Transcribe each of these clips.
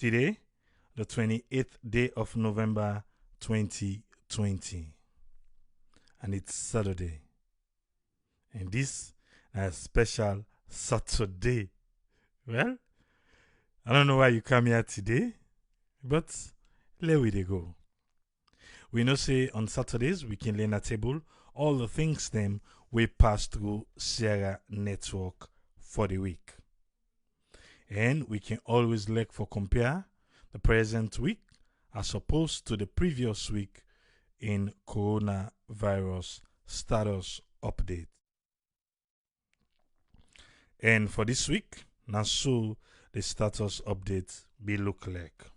Today, the 28th day of November 2020, and it's Saturday. And this is a special Saturday. Well, I don't know why you come here today, but let we dey go. We know say on Saturdays we can learn a table all the things them we pass through Sierra Network for the week. And we can always look for compare the present week as opposed to the previous week in coronavirus status update. And for this week, now so the status update be look like.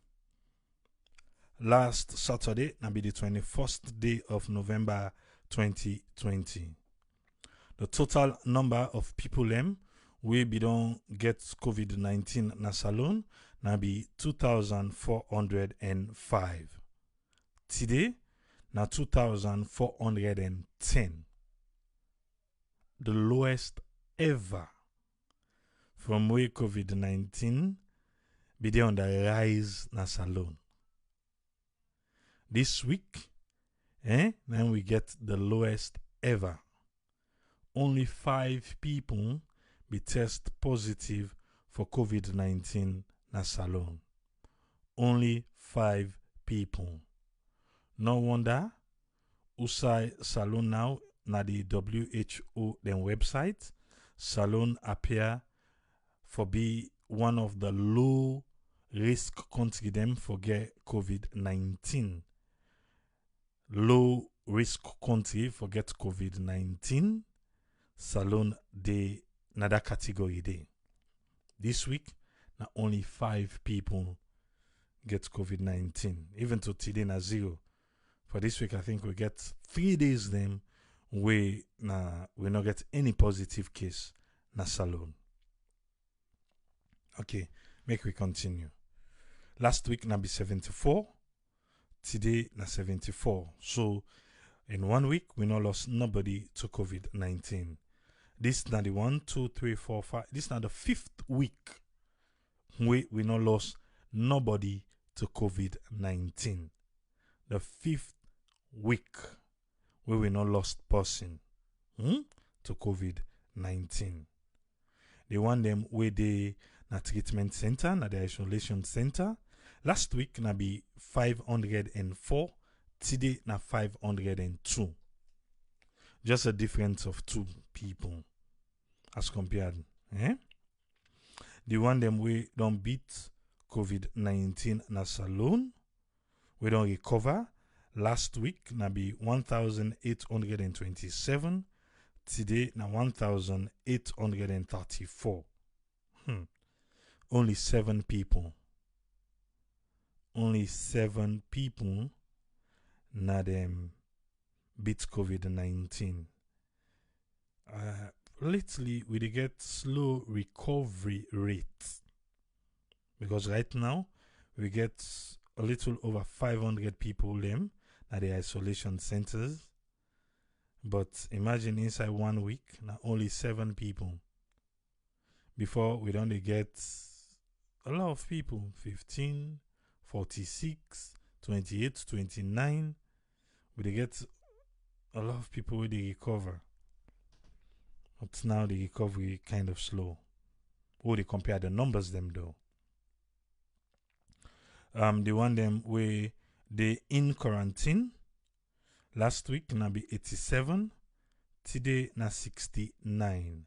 Last Saturday, now be the 21st day of November 2020. The total number of people them we be don't get COVID-19 na salon na be 2,405. Today, na 2,410. The lowest ever from where COVID-19 be there on the rise na salon. This week, then we get the lowest ever. Only 5 people be test positive for COVID-19 na salon. Only 5 people. No wonder, Usai Salon now na the WHO then website. Salon appear for be one of the low risk country them for get COVID-19. Low risk country for get COVID-19. Salon de another category day. This week, na only 5 people get COVID-19. Even to today, na 0. For this week, I think we get 3 days then we not get any positive case na salon. Okay, make we continue. Last week na be 74. Today na 74. So in 1 week, we not lost nobody to COVID-19. This na the 1, 2, 3, 4, 5. This na the 5th week we not lost nobody to COVID-19. The 5th week we not lost person to COVID-19. The one them where they na treatment center, na the isolation center. Last week na be 504. Today na 502. Just a difference of 2 people as compared. The one them we don't beat COVID-19 na salon. We don't recover. Last week na be 1,827. Today na 1,834. Only 7 people. Only 7 people na them beat COVID-19. Lately, we get slow recovery rate because right now we get a little over 500 people them at the isolation centers. But imagine inside 1 week, now only 7 people. Before we don't get a lot of people, 15, 46, 28, 29. We get a lot of people where they recover. But now the recovery kind of slow. Or they compare the numbers them though. The one them where they in quarantine. Last week na be 87. Today na 69.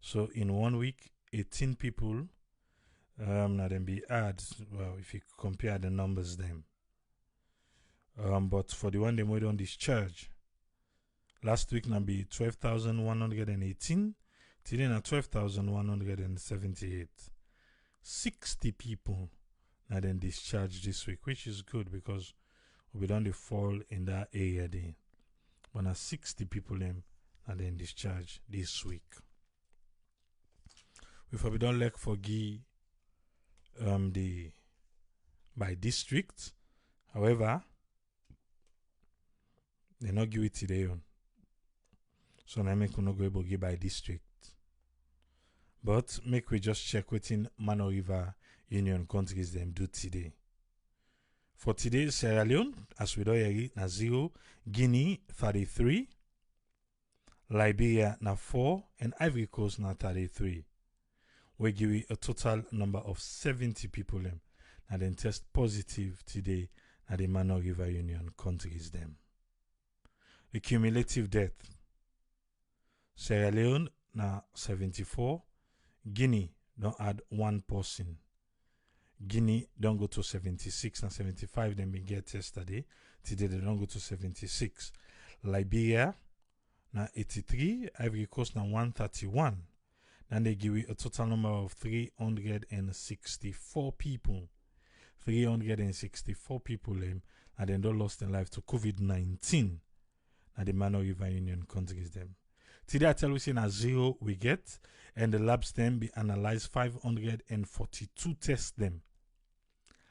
So in 1 week, 18 people na them be add. Well, if you compare the numbers them. But for the one them we don't discharge. Last week na be 12,118. Today na 12,178. 60 people na then discharged this week, which is good because we don't fall in that area there. But na 60 people them na then discharged this week. If we don't like forgive the by district, however, they not give it today on. So now make we not go able to give by district. But make we just check within Mano River Union countries them do today. For today, Sierra Leone, as we do here, na 0, Guinea 33, Liberia na 4, and Ivory Coast na 33. We give you a total number of 70 people them and then test positive today at the Mano River Union countries them. The cumulative death. Sierra Leone na 74, Guinea don't add 1 person. Guinea don't go to 76 and 75 then we get yesterday. Today they don't go to 76. Liberia na 83, Ivory Coast na 131. Then they give you a total number of 364 people. 364 people and then they lost their life to COVID-19 at the Mano River Union countries them. Today I tell you say na 0 we get and the labs them be analyzed 542 tests them.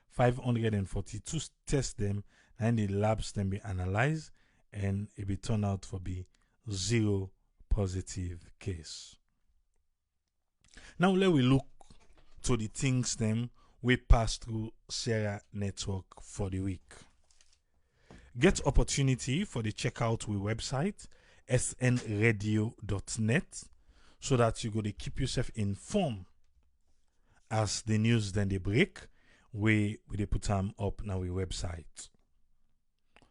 542 tests them and the labs them be analyzed and it be turned out for be 0 positive case. Now let we look to the things them we pass through Sierra Network for the week. Get opportunity for the checkout we website snradio.net so that you go to keep yourself informed as the news then they break we they put them up now we website.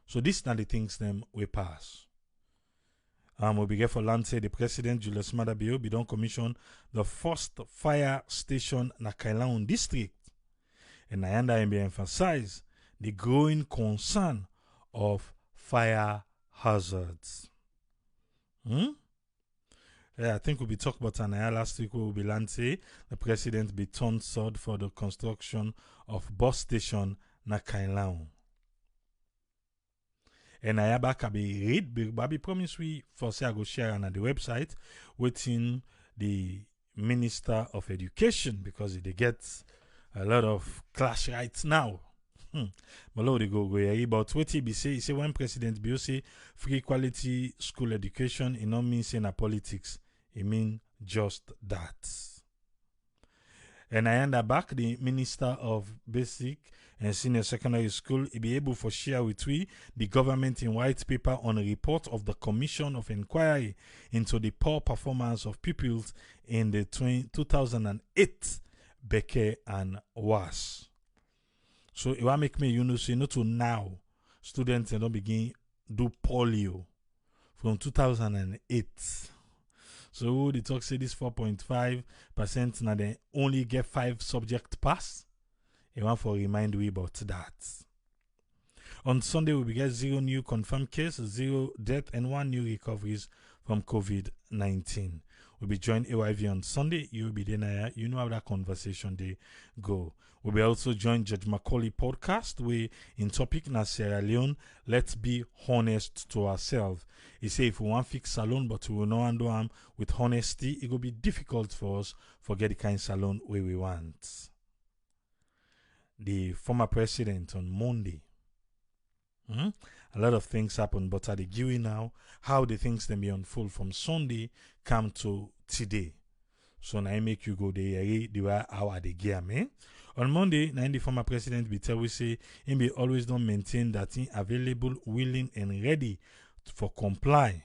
So these are the things them we pass. We'll be for land say the President Julius Maada Bio be done commission the first fire station na Kailaun district. And I be emphasize the growing concern of fire hazards. Yeah, I think we'll be talking about an last week where we'll be land say the President be turned sword for the construction of bus station na Kailaun. And I back be read, but I promise we for say I go share on the website waiting the Minister of Education because they get a lot of clash right now. But Lord, they go here. But what he be say when President Bio say free quality school education, it not mean saying politics. It mean just that. And I end back the Minister of Basic and Senior Secondary School, he be able for share with we the government in white paper on a report of the Commission of Inquiry into the poor performance of pupils in the 2008 Beke and Was. So it will make me say not to now students don't begin do polio from 2008. So the talk say this 4.5% now they only get 5 subject pass. I want to remind we about that. On Sunday, we get 0 new confirmed cases, 0 death, and 1 new recoveries from COVID-19. We'll be joined AYV on Sunday. You'll be there. You know how that conversation they go. We'll be also joined Judge Macaulay podcast. We in topic na Sierra Leone. Let's be honest to ourselves. He say if we want fix salon, but we will not handle them with honesty, it will be difficult for us to get the kind of salon we want. The former president on Monday. A lot of things happen, but at the GUI now, how the things then be unfold from Sunday come to today. So now I make you go there, the way how they gear me. On Monday, now the former president be tell we say he be always don't maintain that he available, willing, and ready for comply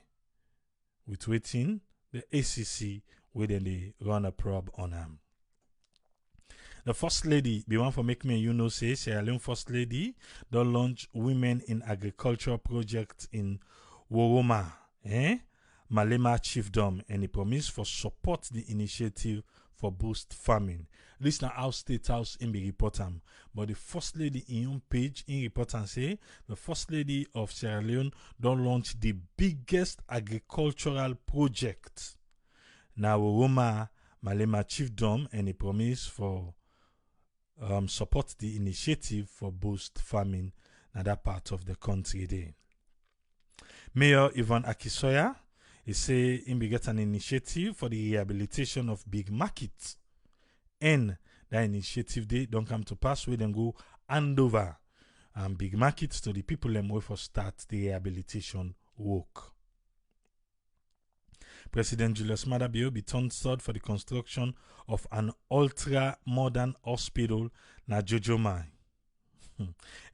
with waiting the ACC where then they run a probe on him. The First Lady, be one for make me you know say Sierra Leone First Lady don't launch Women in Agriculture project in Koroma, Malema Chiefdom, and he promised for support the initiative for boost farming. This now how State House in the report but the First Lady in your page in report and say the First Lady of Sierra Leone don't launch the biggest agricultural project. Now Koroma Malema Chiefdom, and he promised for support the initiative for boost farming in that part of the country there. Mayor Ivan Akisoya, he say he be get an initiative for the rehabilitation of big markets, and that initiative they don't come to pass we then go hand over big markets to the people them way for start the rehabilitation work. President Julius Maada Bio be turned third for the construction of an ultra-modern hospital na Jojomai.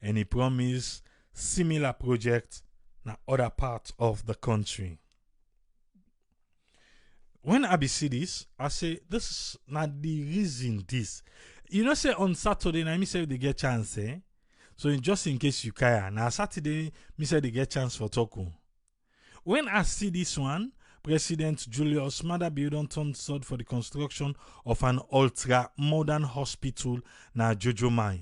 And he promised similar projects na other parts of the country. When I be see this, I say, this is not the reason this. You know, say on Saturday, I me say they get chance, eh? So just in case you care, now Saturday, me say they get chance for talking. When I see this one, President Julius Maada Bio don turn third for the construction of an ultra-modern hospital na Jojomai.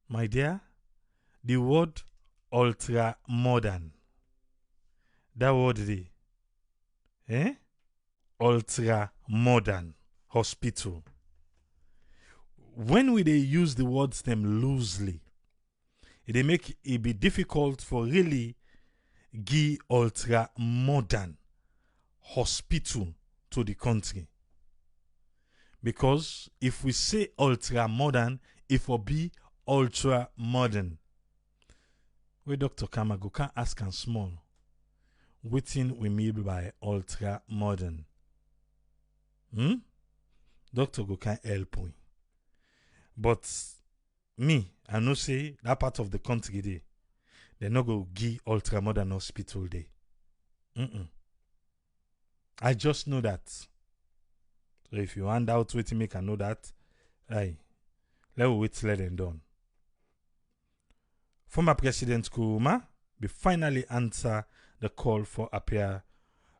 My dear, the word ultra-modern, that word there, ultra-modern hospital. When we they use the words them loosely, it make it be difficult for really give ultra-modern hospital to the country. Because if we say ultra-modern, it will be ultra-modern. We Dr. Kamago can ask and small. What thing we mean by ultra-modern? Dr. Go can help me. But me, I know say that part of the country there, they not go give ultra-modern hospital there. I just know that. So if you hand out wait to make I know that, aye, let me wait let them done. Former President Koroma be finally answer the call for appear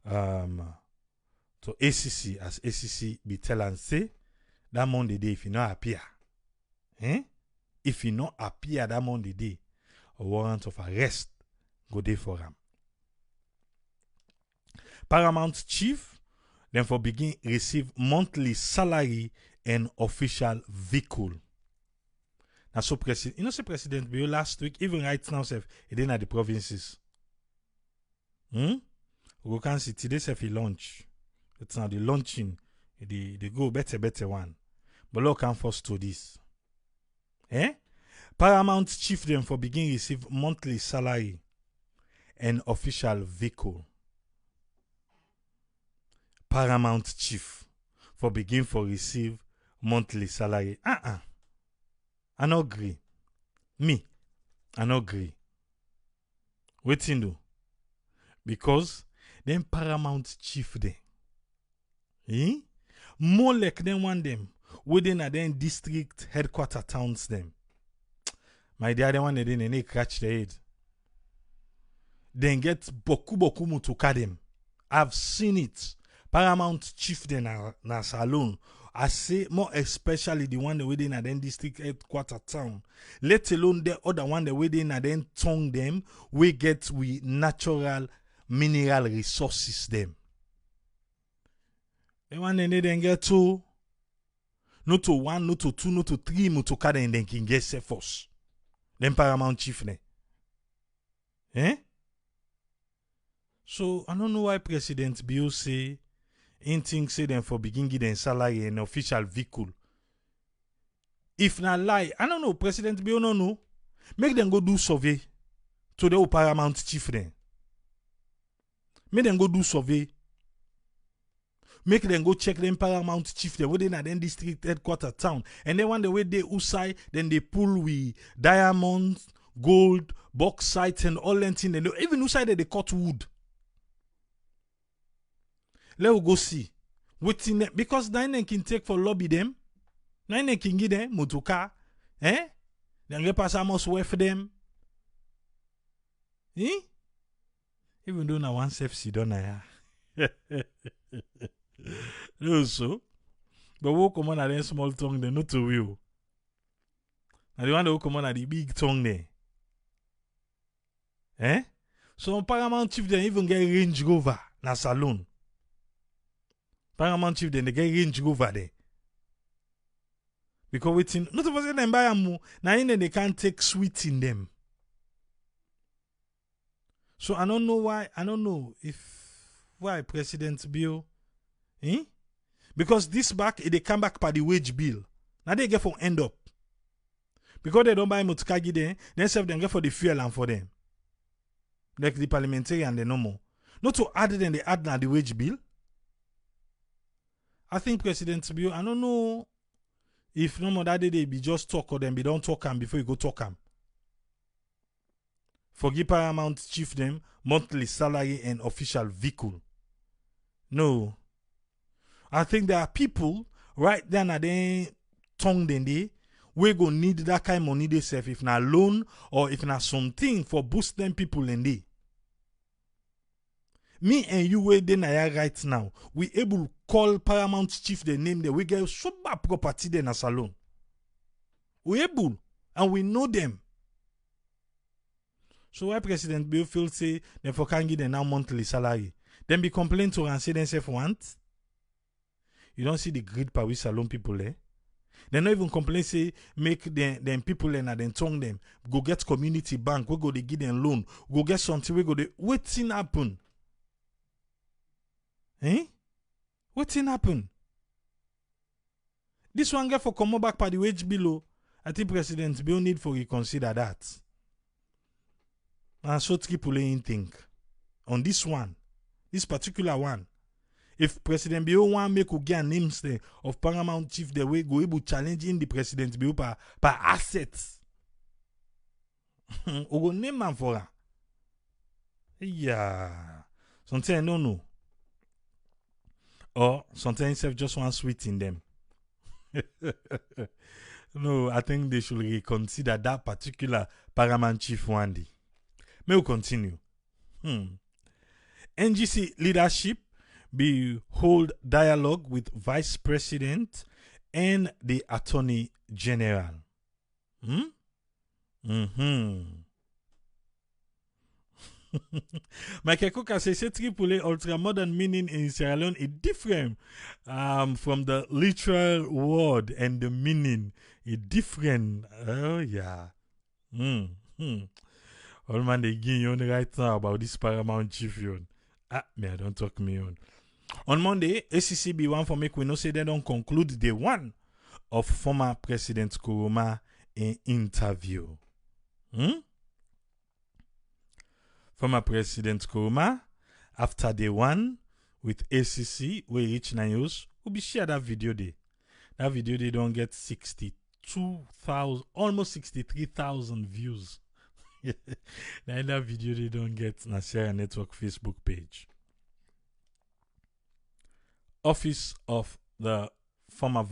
to ACC as ACC be tell and say that Monday day if you not appear. If you not appear that Monday day, a warrant of arrest go there for him. Paramount Chief then for begin receive monthly salary and official vehicle. Now so president, you know, say President Bio last week, even right now, self, he didn't at the provinces. We can see today self he launch. It's now the launching. They go better one. But look can first to this. Paramount Chief then for begin receive monthly salary and official vehicle. Paramount Chief for begin for receive monthly salary. I no agree. Me, I no agree. Waiting do. Because them Paramount Chief them. More like them want them. Within a then district headquarter towns them. My dear, the one they didn't catch their head. Then get boku mutuka them. I've seen it. Paramount Chief then na salon. I say more especially the one that within a then district headquarter town. Let alone the other one that within a then tongue them. We get we natural mineral resources them. The one they then get two. Not to one, not to two, not to three mutuka then can get se force. Them Paramount Chief ne. So I don't know why President Bio say anything say them for begin give them salary and official vehicle. If not lie, I don't know, President Bio no know. Make them go do survey to the Paramount Chief then. Make them go do survey. Make them go check them Paramount Chief there within a then district headquarter town. And then when the way they usai, then they pull with diamonds, gold, bauxite and all that thing. Even usai they cut wood. Let us go see. Waiting because nine can take for lobby them. Nine can give them motoka. Then get pass almost work for them. Even though na one safe see done ya. No so. But who come on at them small tongue they not to will. And the one that will come on at the big tongue there. So Paramount Chief then even get Range Rover na salon. Paramount Chief then they get Range Rover there. Because waiting, not of us them buy them now in they can't take sweet in them. So I don't know why. I don't know why President Bio. Because this back they come back by the wage bill. Now they get for end up. Because they don't buy motukagi then self them get for the fuel and for them. Like the parliamentarian they no more. Not to add than they add now the wage bill. I think President Bill, I don't know if no more that day they be just talk or them be don't talk them before you go talk them. Forgive Paramount Chief them monthly salary and official vehicle. No. I think there are people right there na they tongue then they we go need that kind of money they save if na loan or if na something for boost them people in they. Me and you wait then right now. We able call Paramount Chief the name there. We get super property there na salon. We able and we know them. So why President Bill feel say them for can give them now monthly salary? Then be complain to and say themselves want. You don't see the great Paris salon people there. They not even complain say make them people and then tongue them go get community bank. We go they give them loan. Go get something. We go they waiting happen. Eh? What's in happen? This one get for come back by the wage below. I think President Bill need for reconsider that. And so people ain't think on this one, this particular one. If President Bill want make you get names of Paramount Chief, the way go able challenging the President Bill per assets. Or go name man for her. Yeah. Sometimes no. Or sometimes self just want sweet in them. No, I think they should reconsider that particular Paramount Chief one day. May we continue. NGC leadership be hold dialogue with Vice President and the Attorney General. Michael Cook says Tripoli ultra modern meaning in Sierra Leone is different from the literal word, and the meaning is different. Oh yeah. All man they give you right now about this Paramount Chief yon. Me I don't talk me on. On Monday, ACCB one for make we know say they don't conclude the one of former President Koroma in interview. Former President Koroma, after the one with ACC, we reach 9 years, will be share that video day. That video they don't get 62,000, almost 63,000 views. Now that video they don't get na share network Facebook page. Office of the former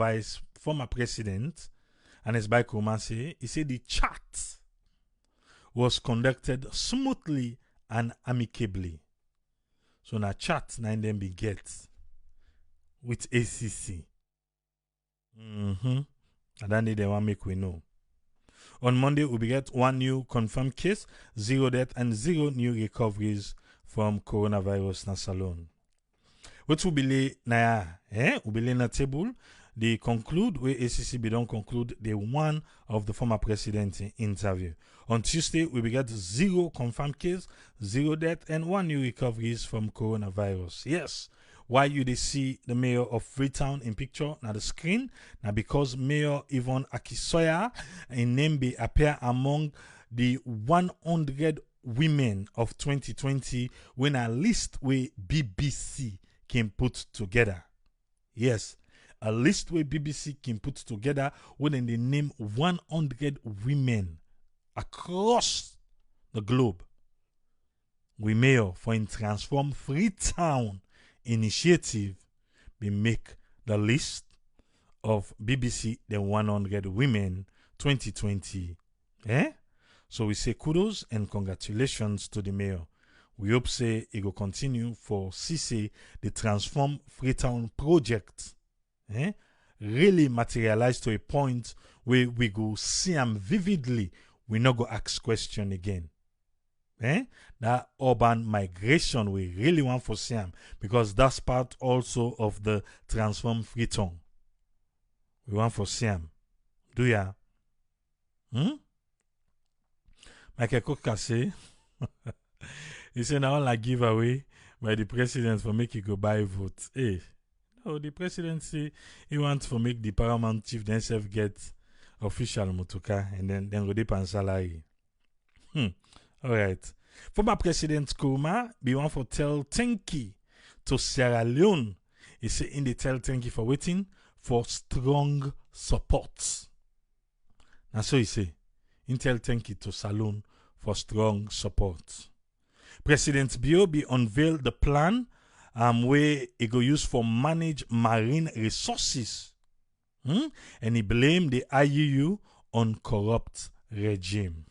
president, and his by Koroma say, he said the chat was conducted smoothly and amicably. So na chat na them be get with ACC. And then they want make we know. On Monday, we get one new confirmed case, 0 death and 0 new recoveries from coronavirus na salon. What will be lay na will be lay na table. They conclude where ACCB don't conclude the one of the former president interview. On Tuesday, we will get 0 confirmed case, 0 death, and 1 new recoveries from coronavirus. Yes. Why you they see the mayor of Freetown in picture now the screen? Now because Mayor Yvonne Akisoya in Nembe appear among the 100 women of 2020 when a list where BBC can put together. Yes, a list where BBC can put together when they name 100 women across the globe. We mayor for in Transform Freetown initiative we make the list of BBC the 100 women 2020. So we say kudos and congratulations to the mayor. We hope say it will continue for CC the Transform Freetown project. Really materialize to a point where we go see them vividly. We not go ask question again. That urban migration we really want for Siam because that's part also of the Transform Freetown. We want for Siam. Do ya? Michael Cook say he said now like giveaway by the president for make you go buy vote. No, the president say he wants for make the Paramount Chief themselves get official motoka and then go dip and salary. All right. Former President Koroma be one for tell thank you to Sierra Leone. He say in the tell thank you for waiting for strong support. And so he say, in tell thank you to Salone for strong support. President Bio be unveiled the plan where he go use for manage marine resources. And he blame the IUU on corrupt regime.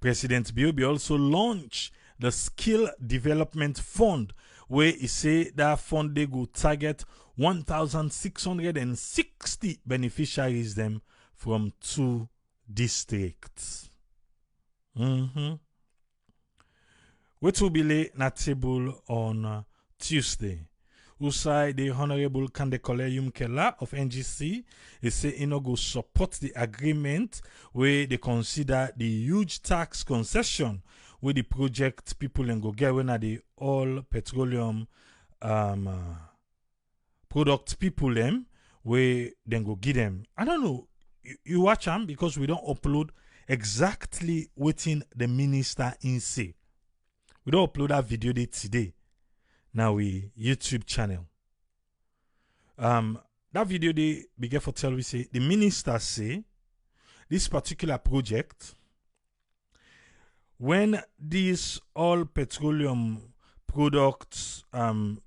President Bio be also launch the Skill Development Fund, where he say that fund they go target 1,660 beneficiaries them from 2 districts. Which will be laid na table on Tuesday. Usai the Honorable Kandekole Yumkela of NGC is say he no go support the agreement where they consider the huge tax concession where the project people and go get when are the all petroleum product people them where then go give them. I don't know. You watch them because we don't upload exactly within the minister in say. We don't upload that video today. Now we YouTube channel. That video they begin for tell we say the minister say this particular project when these all petroleum products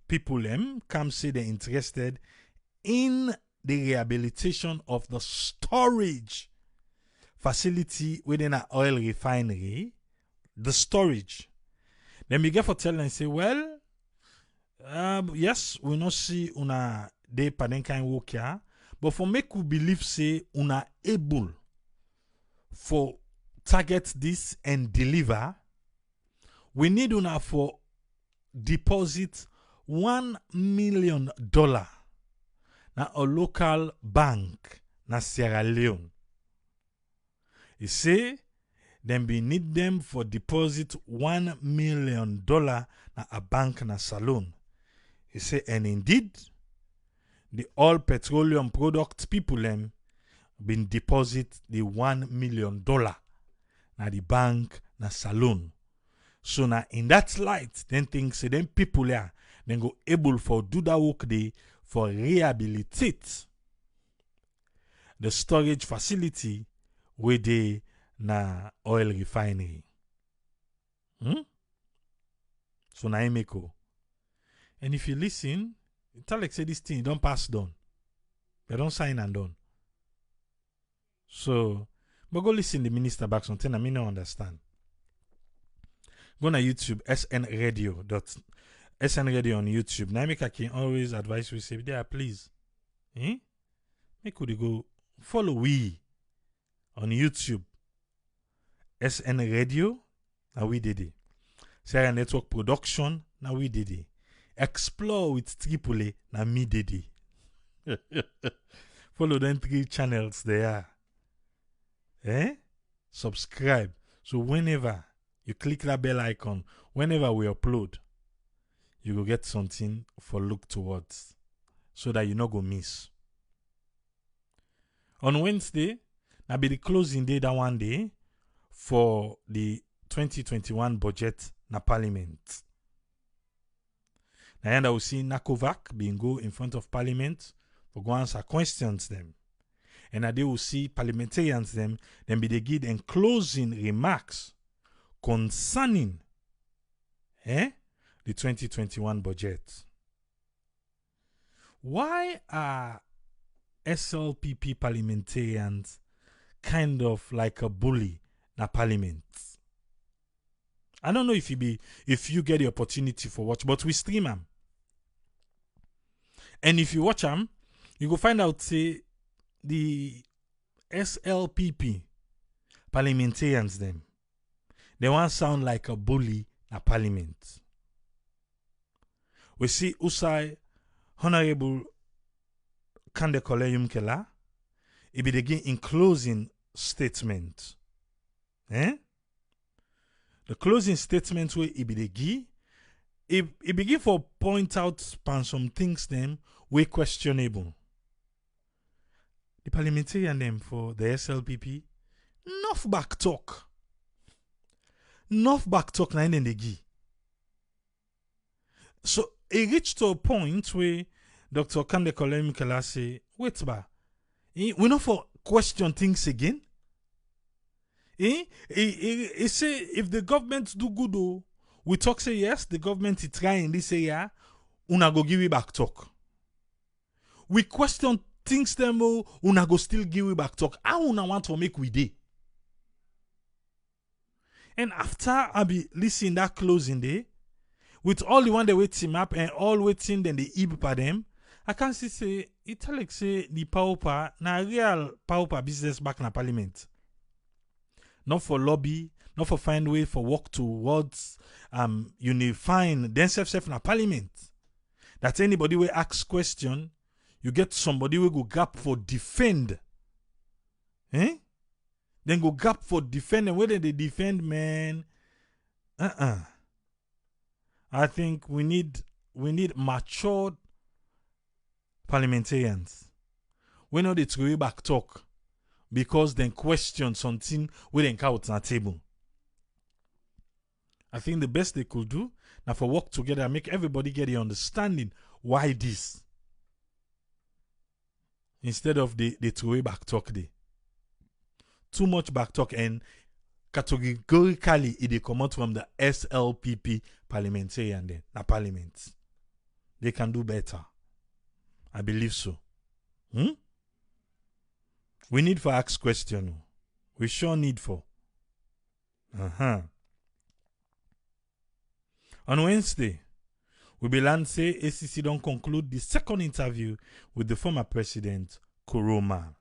people them come say they're interested in the rehabilitation of the storage facility within an oil refinery, the storage. Then begin for tell and say, well, yes, we not see una de paden kind work here, but for make we believe say una able for target this and deliver, we need una for deposit $1 million na a local bank na Sierra Leone. He say then we need them for deposit $1 million na a bank na Salone. He say, and indeed, the all petroleum product people them been deposit the $1 million na the bank na Salone. So now in that light, then things say then people there then go able for do that work they for rehabilitate the storage facility where they na oil refinery. So now Imeko. And if you listen, tell like say this thing don't pass done. They don't sign and done. So but go listen the minister back something I may not understand. Go na YouTube SN Radio on YouTube. Now I can always advise you say there please. Make could go follow we on YouTube. SN Radio, now we did it. Sierra Network Production, now we did it. Explore with AAA, now me did it. Follow them 3 channels there. Subscribe. So whenever you click that bell icon, whenever we upload, you will get something for look towards so that you not go miss. On Wednesday, now be the closing day that one day for the 2021 budget na parliament. Now I will see Nakovac being go in front of parliament for go answer questions them. And they will see parliamentarians them then be they give them closing remarks concerning the 2021 budget. Why are SLPP parliamentarians kind of like a bully na parliament? I don't know if you get the opportunity for watch, but we stream them. And if you watch them, you go find out say the SLPP parliamentarians them. They want sound like a bully na parliament. We see Usai Honorable Kandekole Yumkela, it be again in closing statement. The closing statement where it be the give, it begin for point out upon some things them way questionable. The parliamentarian them for the SLPP, enough back talk. enough back talk na in the gi. So it reached to a point where Dr. Kande Kolemikala say, wait ba, we not for question things again. He say if the government do good oh, we talk say yes, the government is trying this area, una go give it back talk. We question things them oh, una go still give it back talk. How una want to make we day? And after I be listening that closing day, with all the one they wait team up and all waiting then the ib for them, I can see say it like say the power na real power business back na parliament. Not for lobby, not for find way for work towards unifying themselves na parliament. That anybody will ask question, you get somebody will go gap for defend. Then go gap for defend, and whether they defend, man. I think we need matured parliamentarians. We know they throw back talk because then question something we then count on the table. I think the best they could do now for work together, make everybody get the understanding why this. Instead of they throw back talk there. Too much back talk, and categorically it come out from the SLPP parliamentarian then, na parliament. They can do better. I believe so. We need for ask question. We sure need for. On Wednesday, we be learn say ACC don't conclude the second interview with the former president, Koroma.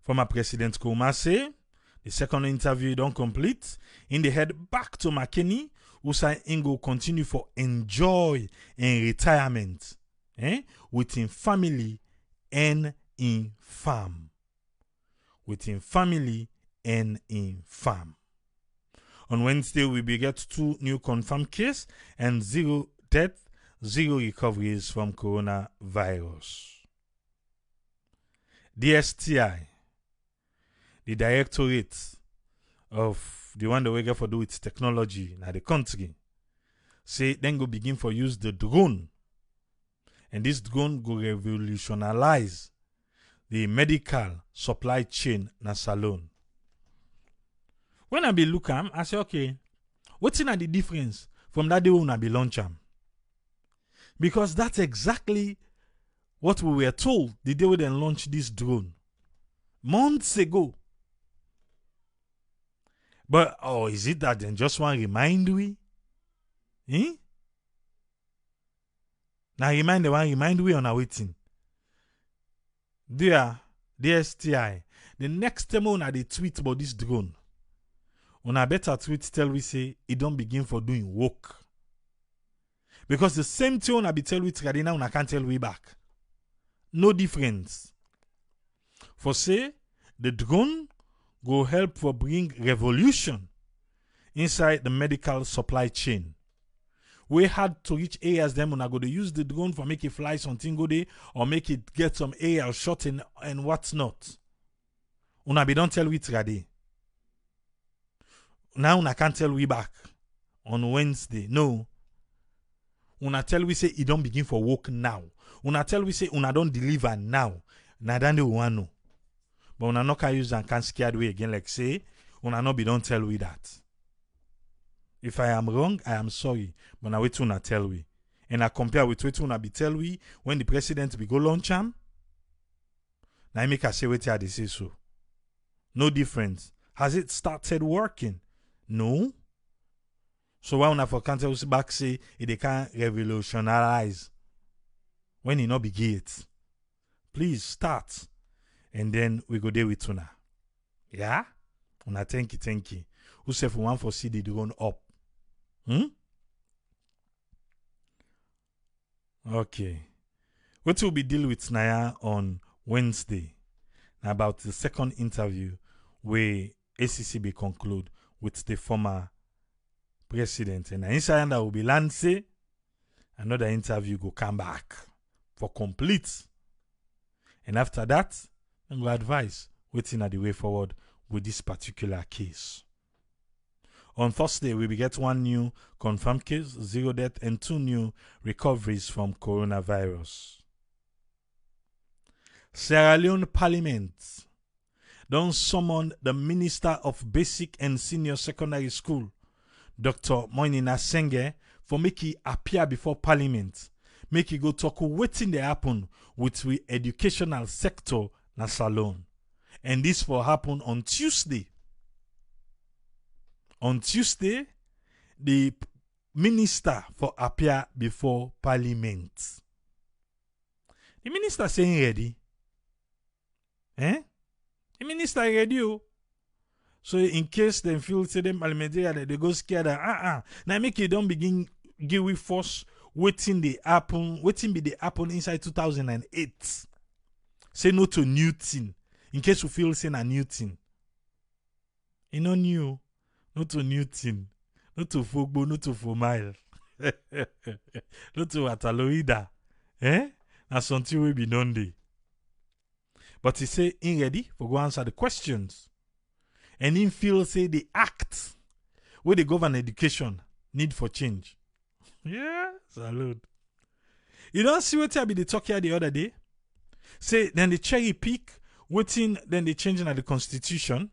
Former President Koroma say the second interview don't complete. In the head back to McKinney, who say Ingo continue for enjoy in retirement, with him family and in farm. With him family and in farm. On Wednesday, we will get 2 new confirmed cases and 0 death, 0 recoveries from coronavirus. The STI, the directorate of the one that we get for do with technology in the country, say then go begin for use the drone, and this drone go revolutionize the medical supply chain na salon. When I be look am, I say okay, what's in the difference from that day when I be launch am? Because that's exactly what we were told the day we then launched this drone months ago. But is it that then just want to remind we? Now remind we on our waiting. There, the STI. The next time on the tweet about this drone, on a better tweet tell we say it don't begin for doing work. Because the same thing I be tell we today now I can't tell we back. No difference. For say the drone go help for bring revolution inside the medical supply chain. We had to reach areas them when I go to use the drone for make it fly something go there or make it get some air shot in and what's not. Una be don't tell we today. Now I can't tell we back on Wednesday. No. Una tell we say it don't begin for work now. Una tell we say una don't deliver now. Na dan they want know. But una not can use and can't scared we again like say una not be don't tell we that. If I am wrong, I am sorry. But now wait una tell we. And I compare with what una be tell we when the president be go launch am. Now I make a say what they say so. No difference. Has it started working? No. So why una for can't tell back say they can revolutionize when it not begin it? Please start. And then we go there with una. Yeah? Una thank you. Who say for one for see the drone up? Okay. What will be deal with Naya on Wednesday about the second interview where ACC be conclude with the former president. And inside that will be Lance. Another interview go come back for complete. And after that, I'm going to advise waiting at the way forward with this particular case. On Thursday, we will get 1 new confirmed case, 0 death, and 2 new recoveries from coronavirus. Sierra Leone Parliament don't summon the Minister of Basic and Senior Secondary School, Dr. Moinina Senge, for make he appear before Parliament. Make he go talk wetin dey happen with the educational sector na Salone. And this will happen on Tuesday. On Tuesday, the minister for appear before Parliament. The minister saying ready. The minister ready. So in case they feel say them parliamentarian, they go scared that now make you don't begin give we force waiting be the happen inside 2008. Say no to new thing. In case you feel saying a new thing. You know new. Not to new thing. Not to Fogbo, not to Fomile. Not to Ataloida. That's something we be done day. But he say in ready for go answer the questions. And in feel say the act where they govern education need for change. Yeah, salute. You don't see what I be the talk here the other day? Say then the cherry pick, waiting, then they changing at the constitution.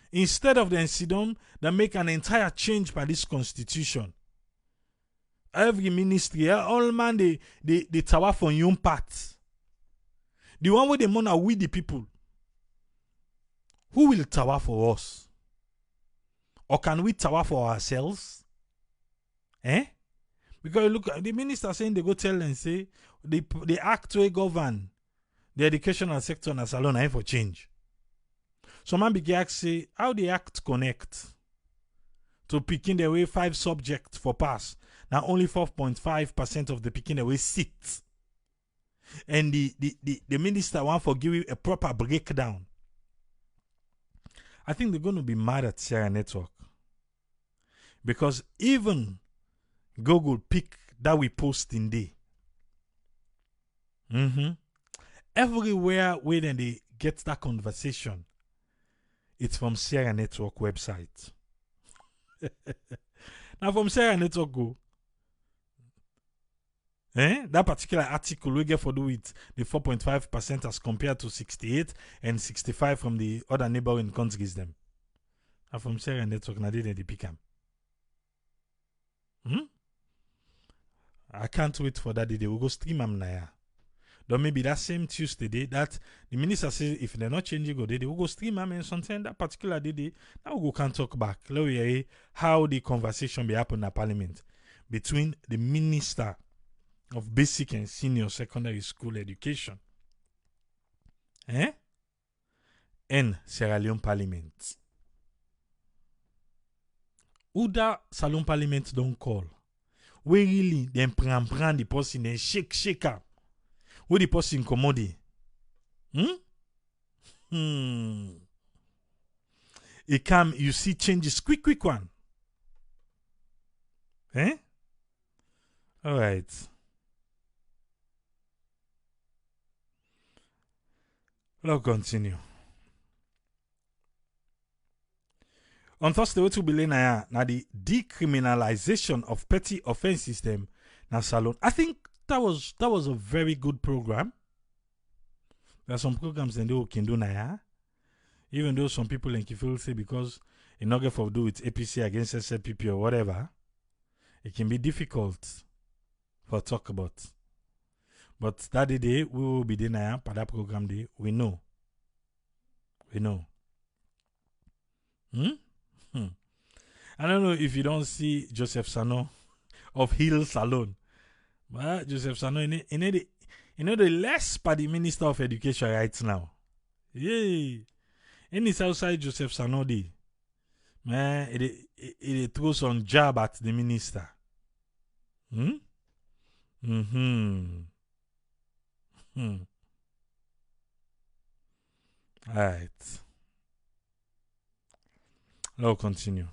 Instead of the incident, they make an entire change by this constitution. Every ministry, all man they tower for young part. The one where they money we the people. Who will tower for us? Or can we tower for ourselves? Because look, the minister saying they go tell and say the act to govern the educational sector in Salone for change. So man begin ask say how the act connect to picking the way 5 subjects for pass. Now only 4.5% of the picking the way sit. And the minister want for give you a proper breakdown. I think they're going to be mad at Sierra Network. Because even Google pick that we post in day. Everywhere where then they get that conversation, it's from Sierra Network website. Now from Sierra Network go. That particular article we get for do with the 4.5% as compared to 68 and 65 from the other neighboring countries them. And from Sierra Network, now they pick them. I can't wait for that day. They will go stream them now. Then maybe that same Tuesday day that the minister says if they're not changing they will go stream them and something that particular day. Now we can talk back. Let we hear how the conversation be happen in Parliament between the Minister of Basic and Senior Secondary School Education and Sierra Leone Parliament. Who that Salone Parliament don't call? We really then pran the person and shake up. Where the person commode? It come, you see changes quick one. All right. Let's continue. On Thursday, we will be laying now the decriminalization of petty offense system na Salone. I think that was a very good program. There are some programs that they can do now. Even though some people in Kifil say because it not get to do with APC against SLPP or whatever, it can be difficult for talk about. But that day we will be there now for that program day. We know. I don't know if you don't see Joseph Sano of Hill Salone. But Joseph Sano, the less by the Minister of Education right now. Yay. In his outside Joseph Sano day. Man, it throws on jab at the minister. Alright. Let's continue.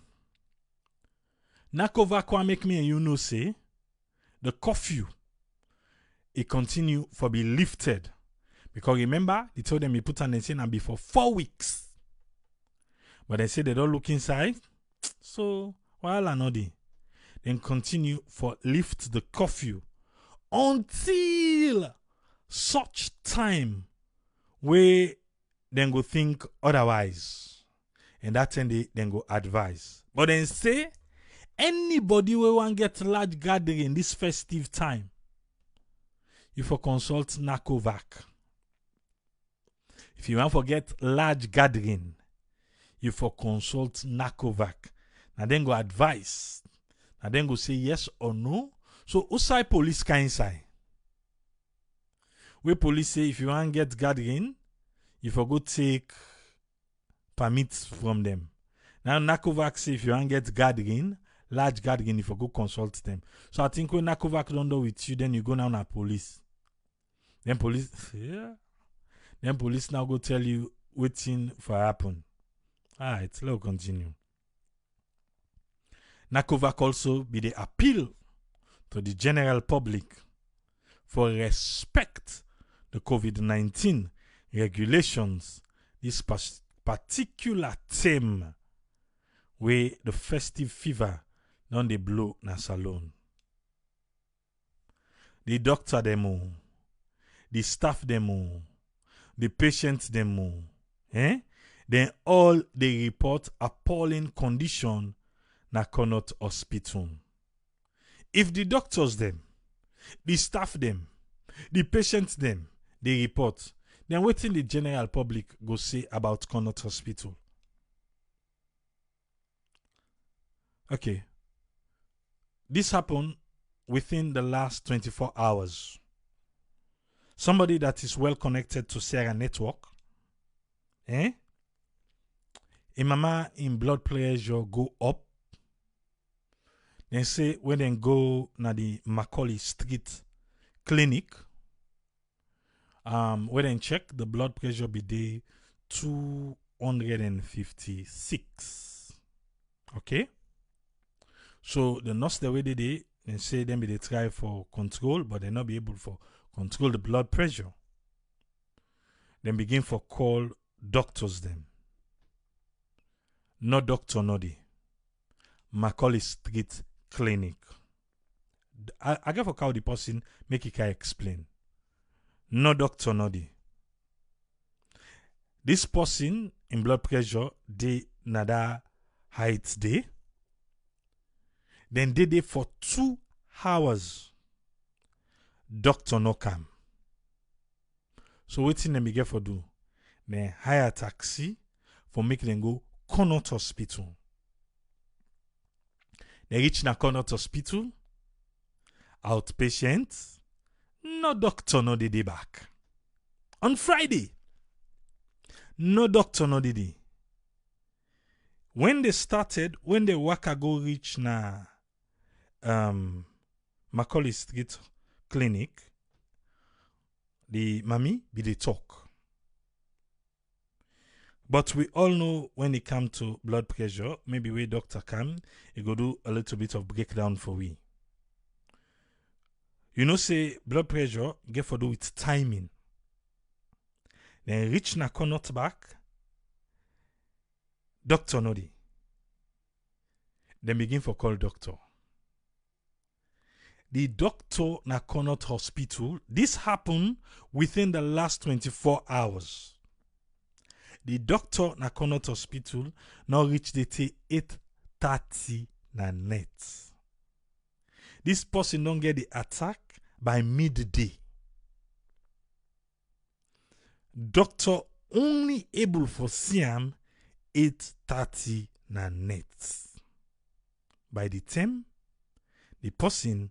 Nakova kwa make me and you know say the curfew it continue for be lifted. Because remember, they told them he put on the scene and be for 4 weeks. But they say they don't look inside So, while another, then continue for lift the curfew until such time where then go think otherwise. And that time they then go advise. But then say, anybody who want get large gathering this festive time, you for consult NACOVAC. If you want to get large gathering, you for consult NACOVAC. Now then go advise. Now then go say yes or no. So outside police can inside. Where police say if you want get gathering, you for go take permits from them. Now NACOVAC say if you want get gathering, large gathering, you for go consult them. So I think when NACOVAC don't know with you, then you go now to police. Then police, yeah. Then police now go tell you waiting for happen. Alright, let's continue. NACOVAC also be the appeal to the general public for respect the COVID-19 regulations. This particular theme where the festive fever don't they blow na salon. The doctor demo, the staff demo, the patient demo, then all they report appalling condition na Connaught Hospital. If the doctors them, the staff them, the patients them, they report, then waiting the general public go say about Connaught Hospital. Okay. This happened within the last 24 hours. Somebody that is well connected to Sarah network, a mama in blood pressure go up. Then say when they go na the Macaulay Street clinic, when they check the blood pressure be day 256. Okay. So the nurse the way they say them be they try for control, but they not be able for control the blood pressure. Then begin for call doctors them. No doctor no the Macaulay Street clinic. I get for how the person make it can explain. No doctor no the. This person in blood pressure they nada height day. Then they for 2 hours. Doctor no come. So waiting them get for do. Then hire taxi for make them go Connaught Hospital. They reach na Connaught Hospital. Outpatient. No doctor no dey back. On Friday. No doctor no dey. When they started, when the waka go reach na Macaulay Street clinic, the mommy be the talk. But we all know when it comes to blood pressure, maybe where doctor come, he go do a little bit of breakdown for we. You know, say blood pressure get for do with timing. Then reach na Connaught back, doctor no dey. Then begin for call doctor. The doctor na Connaught Hospital, this happened within the last 24 hours. The doctor na Connaught Hospital now reach the 8:30 na net. This person don't get the attack by midday. Doctor only able for see him 8:30 na net. By the time the person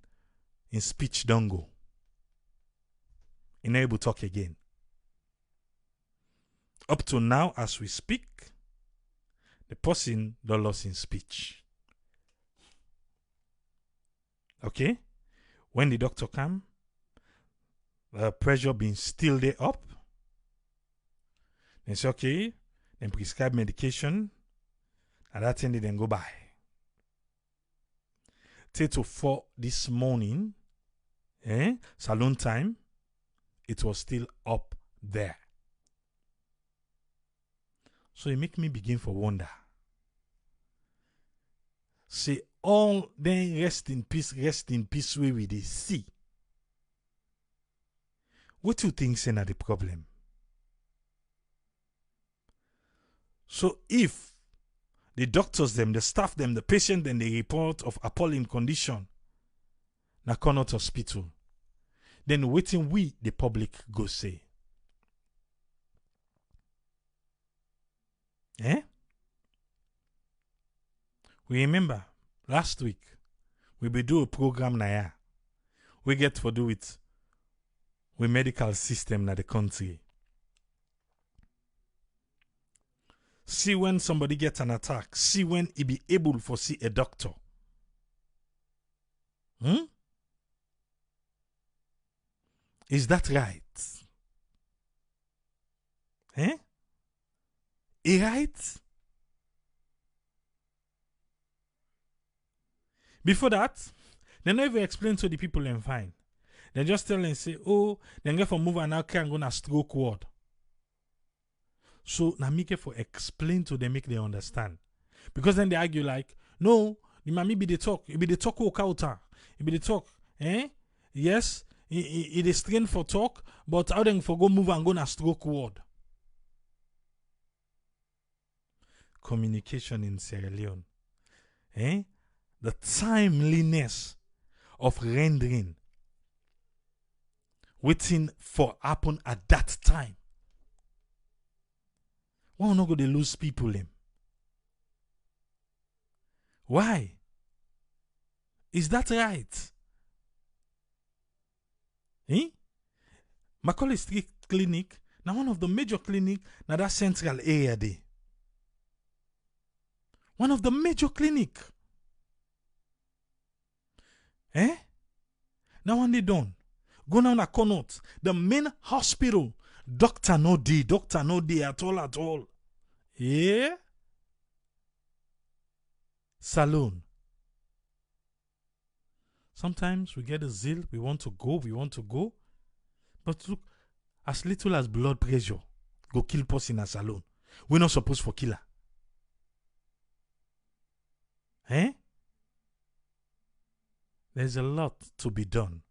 in speech don't go. He not able to talk again. Up to now, as we speak, the person don't lost in speech. Okay? When the doctor come, the pressure being still there up. Then say, okay, then prescribe medication, and that thing they then go by. 3 to 4 this morning, saloon time, it was still up there. So it make me begin for wonder. say all then rest in peace wey we dey see. What you think say na the problem? So if the doctors them, the staff them, the patient then they report of appalling condition na Connaught Hospital, then waiting we the public go say. We remember last week we be do a program na ya. We get for do it with medical system na the country. See when somebody gets an attack. See when he be able for see a doctor. Is that right? Right? Before that, they never explain to the people and fine. They just tell and say, oh, then get for move and now can go na stroke ward. So now make for explain to them, make they understand. Because then they argue like, no, the mommy be the talk, it be the talk walk out, it be the talk, Yes, it is trained for talk, but how then for go move and go na stroke ward. Communication in Sierra Leone. The timeliness of rendering waiting for happen at that time. Why not go they lose people him? Why? Is that right? Macaulay Street Clinic, now one of the major clinic na that central area there. One of the major clinic. Now when they done, go down to Connaught, the main hospital. Doctor no day at all. Yeah? Salon. Sometimes we get a zeal, we want to go. But look, as little as blood pressure, go kill person in a salon. We're not supposed for killer. There's a lot to be done.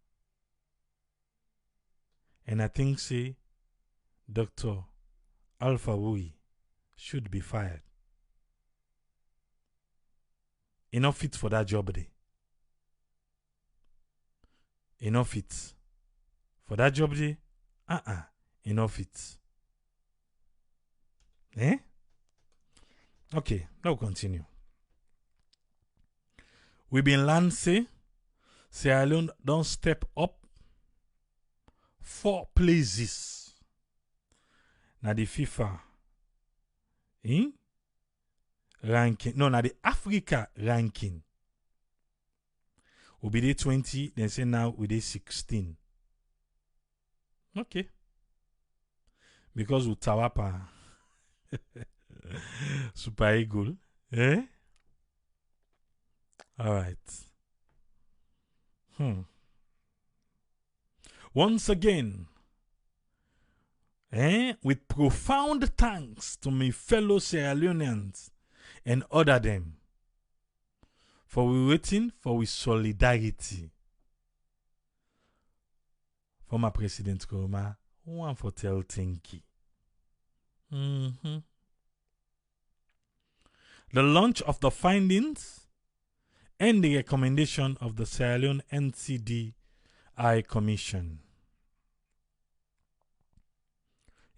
And I think, say, Dr. Alpha Wui should be fired. Enough fit for that job day. Enough fit for that job day. Enough fit. Okay, now continue. We been learn say Sierra Leone don't step up 4 places. Na the FIFA ranking. No, na the Africa ranking. We be there 20, then say now we there 16. Okay. Because we Tawapa Super Eagle. Alright. Once again, with profound thanks to my fellow Sierra Leoneans and other them for we waiting for we solidarity. Former President Koroma, one for tell thank you. The launch of the findings and the recommendation of the Sierra Leone NCDI Commission.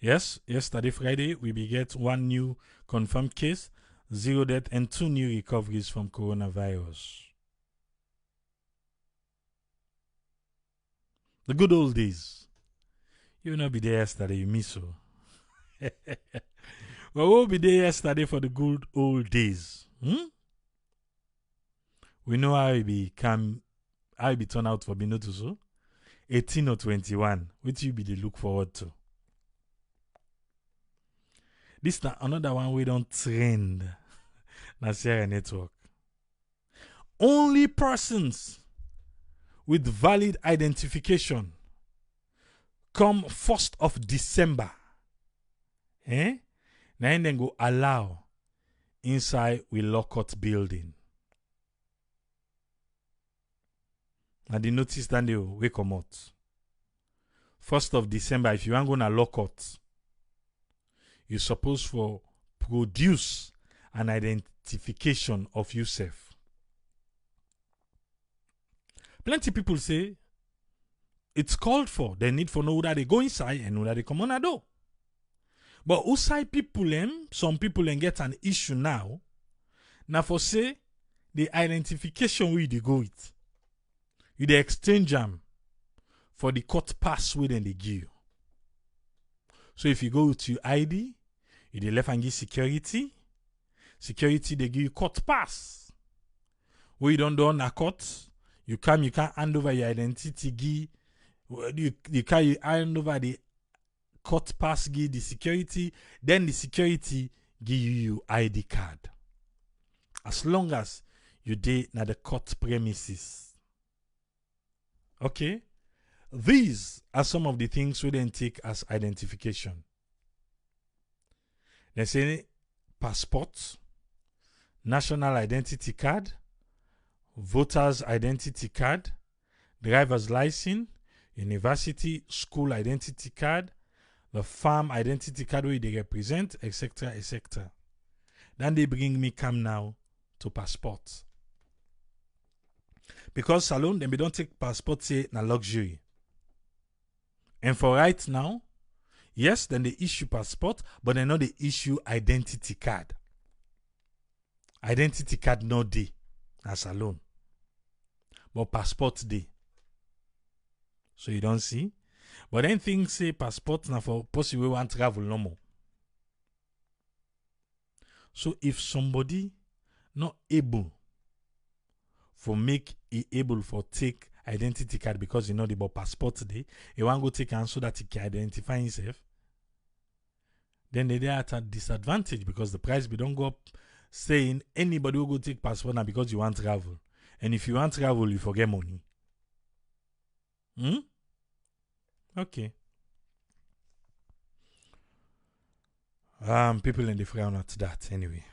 Yes, yesterday Friday we get 1 new confirmed case, 0 death and 2 new recoveries from coronavirus. The good old days. You will not be there yesterday, you miss so. Well, we'll be there yesterday for the good old days. We know how it be turn out for Binoto so. 18 or 21, which you be the look forward to. This is another one we don't trend. Na Sierra Network. Only persons with valid identification come 1st of December. Now then go allow inside we Lockout building. And the notice then they will come out. 1st of December, if you want to go to law court, you're supposed to produce an identification of yourself. Plenty people say it's called for. They need to know that they go inside and know that they come on a door. But outside people, some people get an issue now. Now for say the identification where they go with. You they exchange them for the court pass where then they give you. So if you go to your ID, you they left and give security. Security they give you court pass. Where you don't do on a court, you can't hand over your identity, give you can't hand over the court pass, give the security, then the security give you your ID card. As long as you dey na the court premises. Okay? These are some of the things we then take as identification. They say passport, national identity card, voter's identity card, driver's license, university, school identity card, the farm identity card where they represent, etc., etc. Then they bring me come now to passport. Because salon, then we don't take passport say na luxury. And for right now, yes, then they issue passport, but they know they issue identity card. Identity card no day as alone. But passport day. So you don't see. But then things say passport now for possible want travel no more. So if somebody not able for make it able for take identity card because you know the passport day, you want go take and so that he can identify himself, then they are at a disadvantage because the price we don't go up saying anybody will go take passport now because you want travel. And if you want travel, you forget money. Okay. People in the frown at that anyway.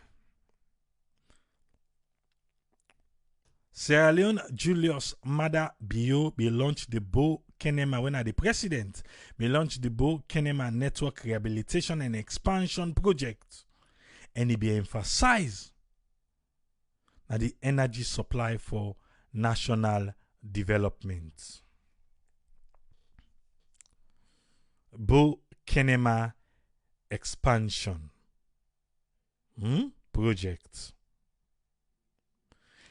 Sierra Leone Julius Mada Bio be launched the Bo Kenema when the president be launched the Bo Kenema Network Rehabilitation and Expansion Project, and he be emphasized that the energy supply for national development. Bo Kenema Expansion Project.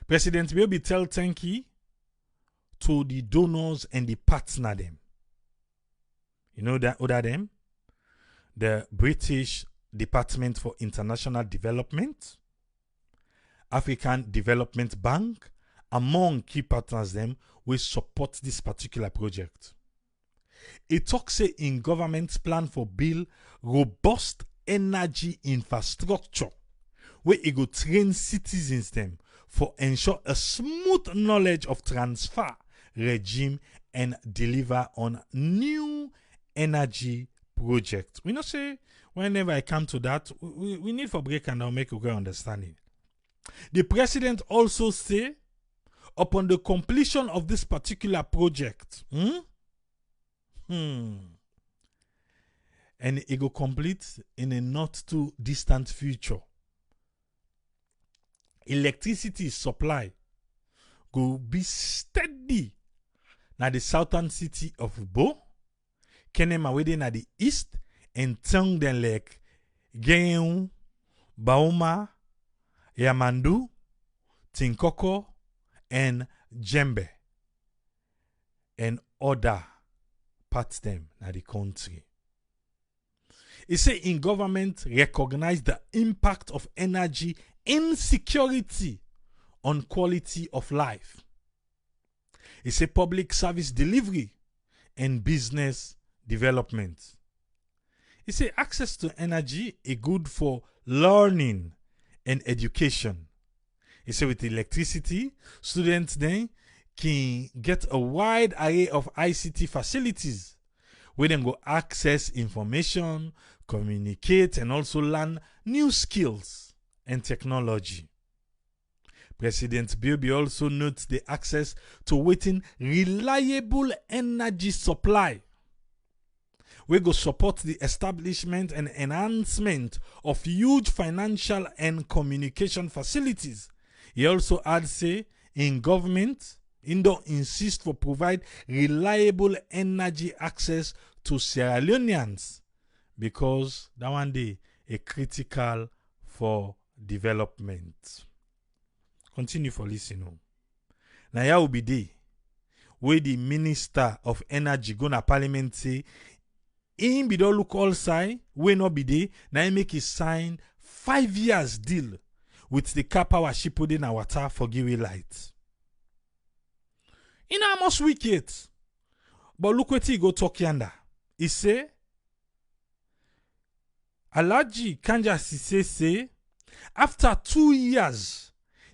President Bio be tell thank you to the donors and the partner them. You know that other them? The British Department for International Development, African Development Bank, among key partners them will support this particular project. It talks in government's plan for build robust energy infrastructure where it go train citizens them for ensure a smooth knowledge of transfer regime and deliver on new energy projects. We know say whenever I come to that, we need for break and now make a good understanding. The president also say upon the completion of this particular project, and it will complete in a not too distant future, electricity supply will be steady na the southern city of Bo, Kenema within at the east, and tongue den like Geun, Bauma, Yamandu, Tinkoko, and Jembe, and other parts them na the country. It say in government recognize the impact of energy insecurity on quality of life. It's a public service delivery and business development. It's a access to energy is good for learning and education. It's a with electricity, students then can get a wide array of ICT facilities where they go access information, communicate, and also learn new skills and technology. President Biobi also notes the access to waiting reliable energy supply. We go support the establishment and enhancement of huge financial and communication facilities. He also adds, say, in government, he don't insist for provide reliable energy access to Sierra Leoneans because that one day is critical for development. Continue for listening. Now, here will be day where the Minister of Energy go na Parliament say, in be don't look all side, we not be there. Now he make he sign 5 years deal with the car power ship put in our water for give light. In almost wicked. But look what he go talk yonder. He say, Alaji Kanja Sise say, after 2 years,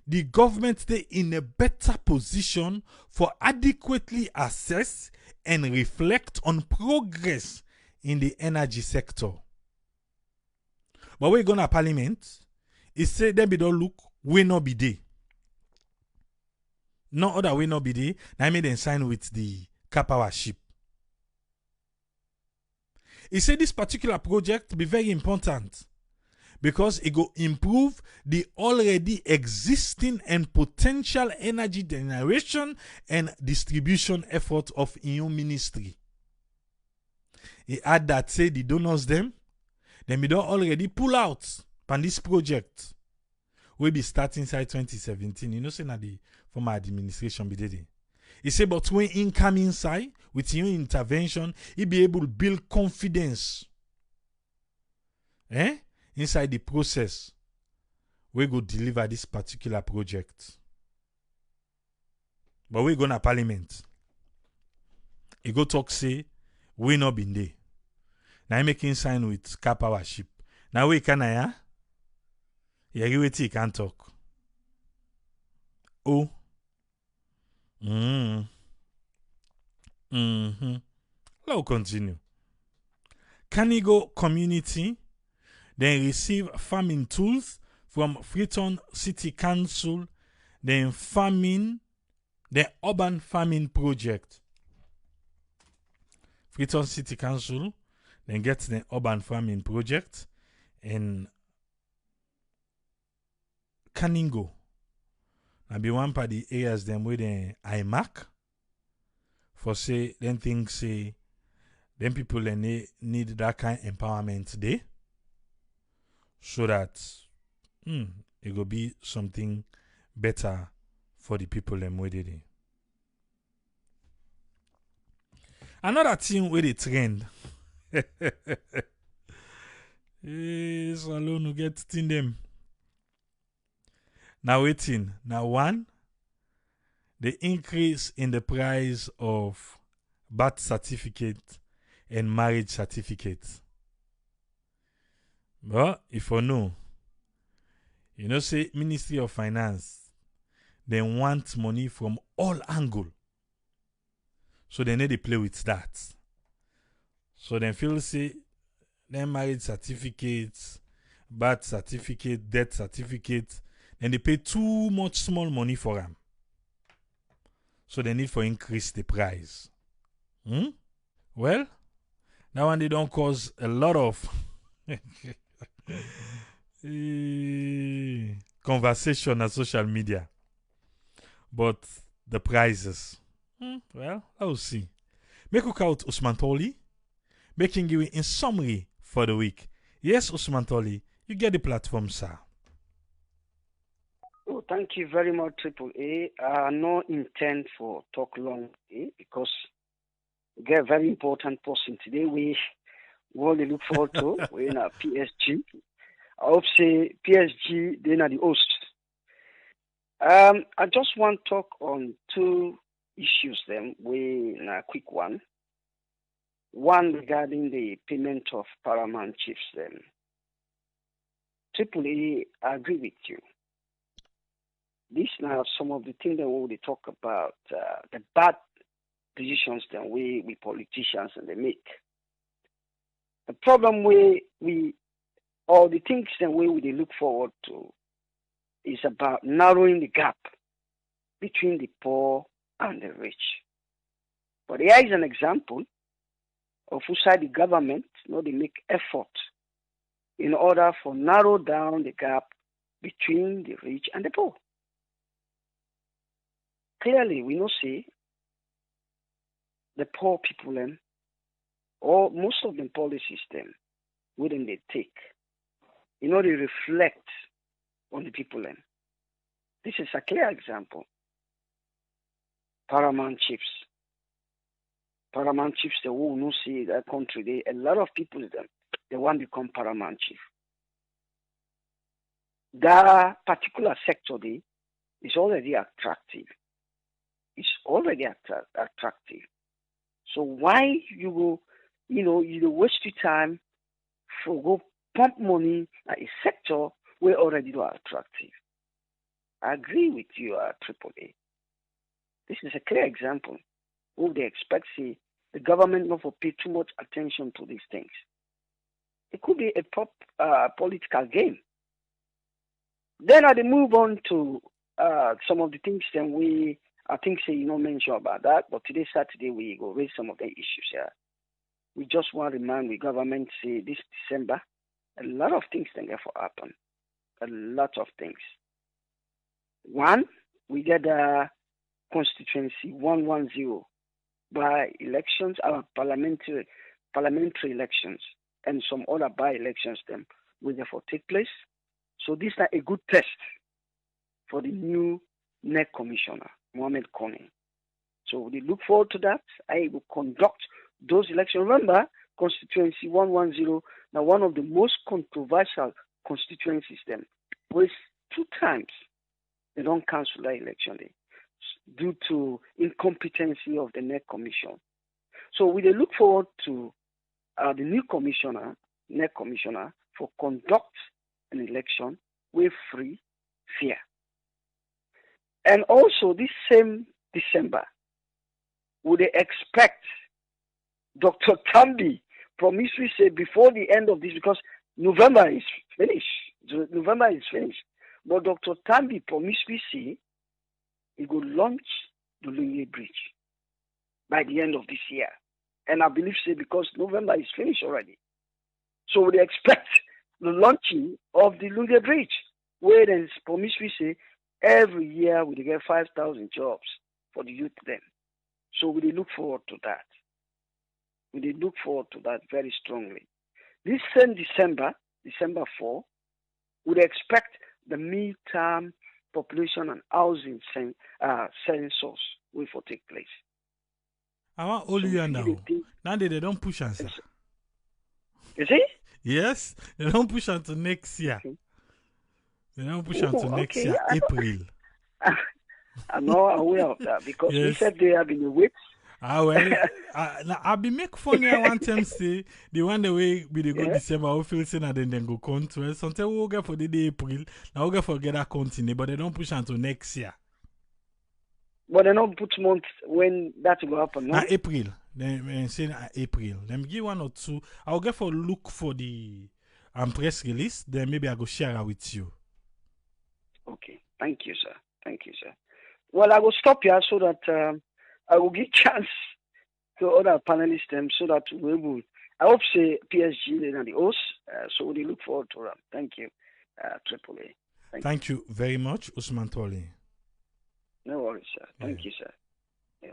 the government stay in a better position for adequately assess and reflect on progress in the energy sector. But we go to Parliament, it say them be don't look, we not be there. No other way not be there. Now I made them sign with the car power ship. He said this particular project be very important because it go improve the already existing and potential energy generation and distribution effort of EU ministry. He add that say the donors them don't already pull out on this project. We be starting inside 2017. You know, say na the former administration be there. He say, but when in come inside with your intervention, he be able to build confidence. Inside the process, we go deliver this particular project. But we go to Parliament. He go talk say, we not been there. Now he making sign with car power ship. Now we can ya? Yeah, wait, he can't talk. Oh. Let's continue. Canigo community then receive farming tools from Freetown City Council, then the urban farming project. Freetown City Council then gets the urban farming project and Caningo. Now be one part the areas them with the IMAC for say them things say them people they need that kind of empowerment today so that it will be something better for the people them with it. Another thing with the trend. Salon get in them. Now waiting. Now one, the increase in the price of birth certificate and marriage certificate. But if you know, say Ministry of Finance, they want money from all angle. So they need to play with that. So then feel say then marriage certificates, birth certificate, death certificate, and they pay too much small money for them. So they need for increase the price. Well, that one they don't cause a lot of conversation on social media. But the prices, well, I will see. Make look out Usman Toli, making you in summary for the week. Yes, Usman Toli, you get the platform, sir. Oh, thank you very much, Triple A. No intent for talk long, because we get a very important person today. We really look forward to. We're in a PSG. I hope say PSG, they're not the host. I just want to talk on two issues. Then we in a quick one. One regarding the payment of paramount chiefs. Then Triple A, I agree with you. These now some of the things that we talk about, the bad decisions that we politicians and they make. The problem we all the things that we look forward to is about narrowing the gap between the poor and the rich. But here is an example of who side the government, they make effort in order for narrow down the gap between the rich and the poor. Clearly, we know see the poor people or most of the policies wouldn't they take, they reflect on the people This is a clear example. Paramount chiefs, they will not see that country. A lot of people they want to become paramount chief. That particular sector is already attractive. It's already attractive. So why you go, you waste your time for go pump money at a sector where already are attractive? I agree with you, AAA. This is a clear example. Who they expect see the government not to pay too much attention to these things. It could be a political game. Then I move on to some of the things that I think say mention about that, but today Saturday we go raise some of the issues here. We just want to remind the government say this December, a lot of things can get for happen. A lot of things. One, we get the constituency 110 by elections, our parliamentary elections, and some other by elections will therefore take place. So this is a good test for the new NEC commissioner, Mohamed Kone. So we look forward to that. I will conduct those elections. Remember, constituency 110, now one of the most controversial constituencies was 2 times they don't cancel that election due to incompetency of the NEC commission. So we look forward to the new NEC commissioner, for conduct an election with free, fair. And also this same December, would they expect Dr. Tambi promissory say before the end of this, because November is finished. But Dr. Tambi promissory say he will launch the Leone Bridge by the end of this year. And I believe say because November is finished already. So we expect the launching of the Leone Bridge, where then promissory say every year we get 5,000 jobs for the youth then. So we look forward to that. We look forward to that very strongly. This same December 4, we expect the midterm population and housing census will take place. I want all you now. Now they don't push answer. You see? Yes, they don't push until next year. They don't push until next year, April. I'm not aware of that because we said they have been wait. I'll be make funny. I want them say the one the way we go December, we feel saying and then go count. Well, sometimes we'll get for the day April. Now we'll get for get that continue, but they don't push until next year. But they don't put months when that will happen. No? April. Then saying April. Then give 1 or 2. I'll get for look for the press release. Then maybe I go share it with you. Okay. Thank you, sir. Well, I will stop here so that I will give chance to other panelists so that we will. I hope say PSG they are the host, so we look forward to them. Thank you, AAA. Thank you very much, Usman Toli. No worries, sir. Thank you, sir. Yeah.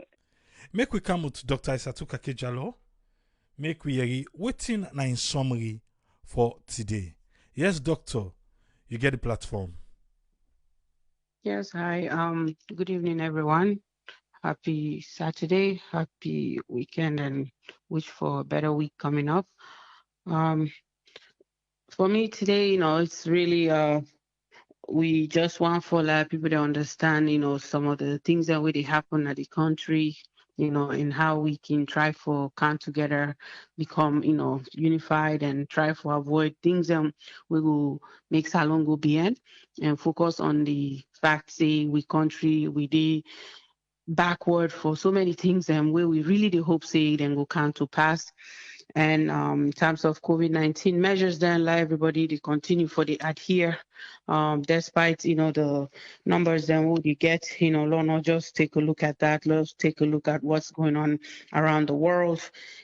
Make we come with Dr. Isatu Kakejalo. Make we hear waiting in summary for today. Yes, doctor, you get the platform. Yes, hi. Good evening, everyone. Happy Saturday, happy weekend, and wish for a better week coming up. For me today, it's really we just want for people to understand, some of the things that really happen at the country, and how we can try for come together, become, unified and try to avoid things that we will make Salon go beyond and focus on the fact, say, we country, we did backward for so many things and where we really hope say then will come to pass. And in terms of COVID-19 measures, then let everybody they continue for the adhere, despite the numbers. Then what you get, not just take a look at that. Let's take a look at what's going on around the world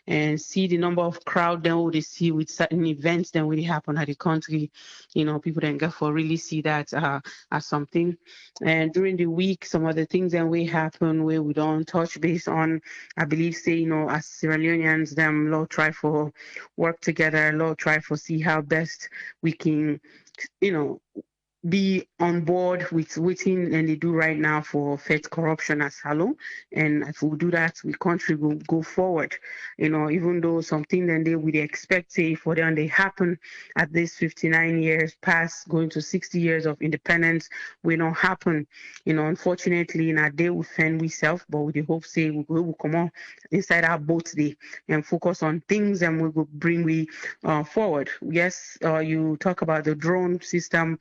and see the number of crowd. Then what they see with certain events. Then what they happen at the country. People then get for really see that as something. And during the week, some of the things that we happen where we don't touch base on. I believe, say, as Sierra Leoneans, them law try for work together, law try for see how best we can, you know, be on board with waiting and they do right now for fight corruption as Hello. And if we do that, we country will go forward. Even though something then they would expect say for them they happen at this 59 years past going to 60 years of independence will not happen. Unfortunately in our day we fend we self, but with the hope say we will come on inside our boat day and focus on things and we will bring we forward. Yes, you talk about the drone system,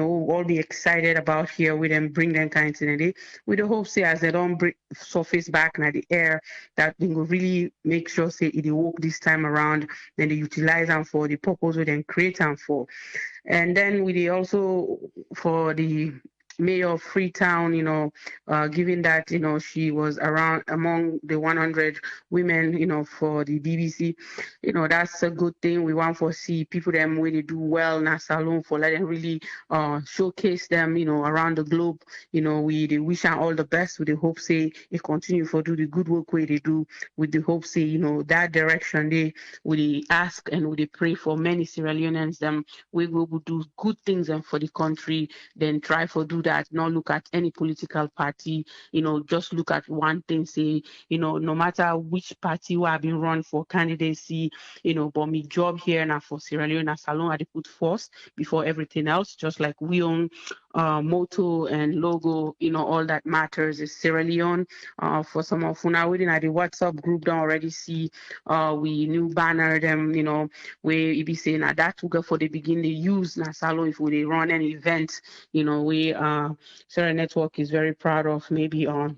we'll all be excited about here with them, bring them kind of thing. With the hope, say, as they don't bring surface back in the air, that they will really make sure, say, it work this time around, then they utilize them for the purpose we then create them for. And then we also, for the mayor of Freetown, given that, she was around among the 100 women, for the BBC, that's a good thing. We want to see people them where they do well in our salon for let them really showcase them, around the globe. We they wish them all the best with the hope say they continue for do the good work where they do with the hope say, that direction they will ask and will they pray for many Sierra Leoneans them we will do good things and for the country, then try for do that, not look at any political party, just look at one thing, say, no matter which party who have been run for candidacy, but my job here now for Sierra Leone as alone I put first before everything else, just like we own motto and logo, all that matters is Sierra Leone. For some of now within at the WhatsApp group don't already see we new banner them, where you be saying that to go for the begin they use na salon if we run an event, we Sierra Network is very proud of maybe on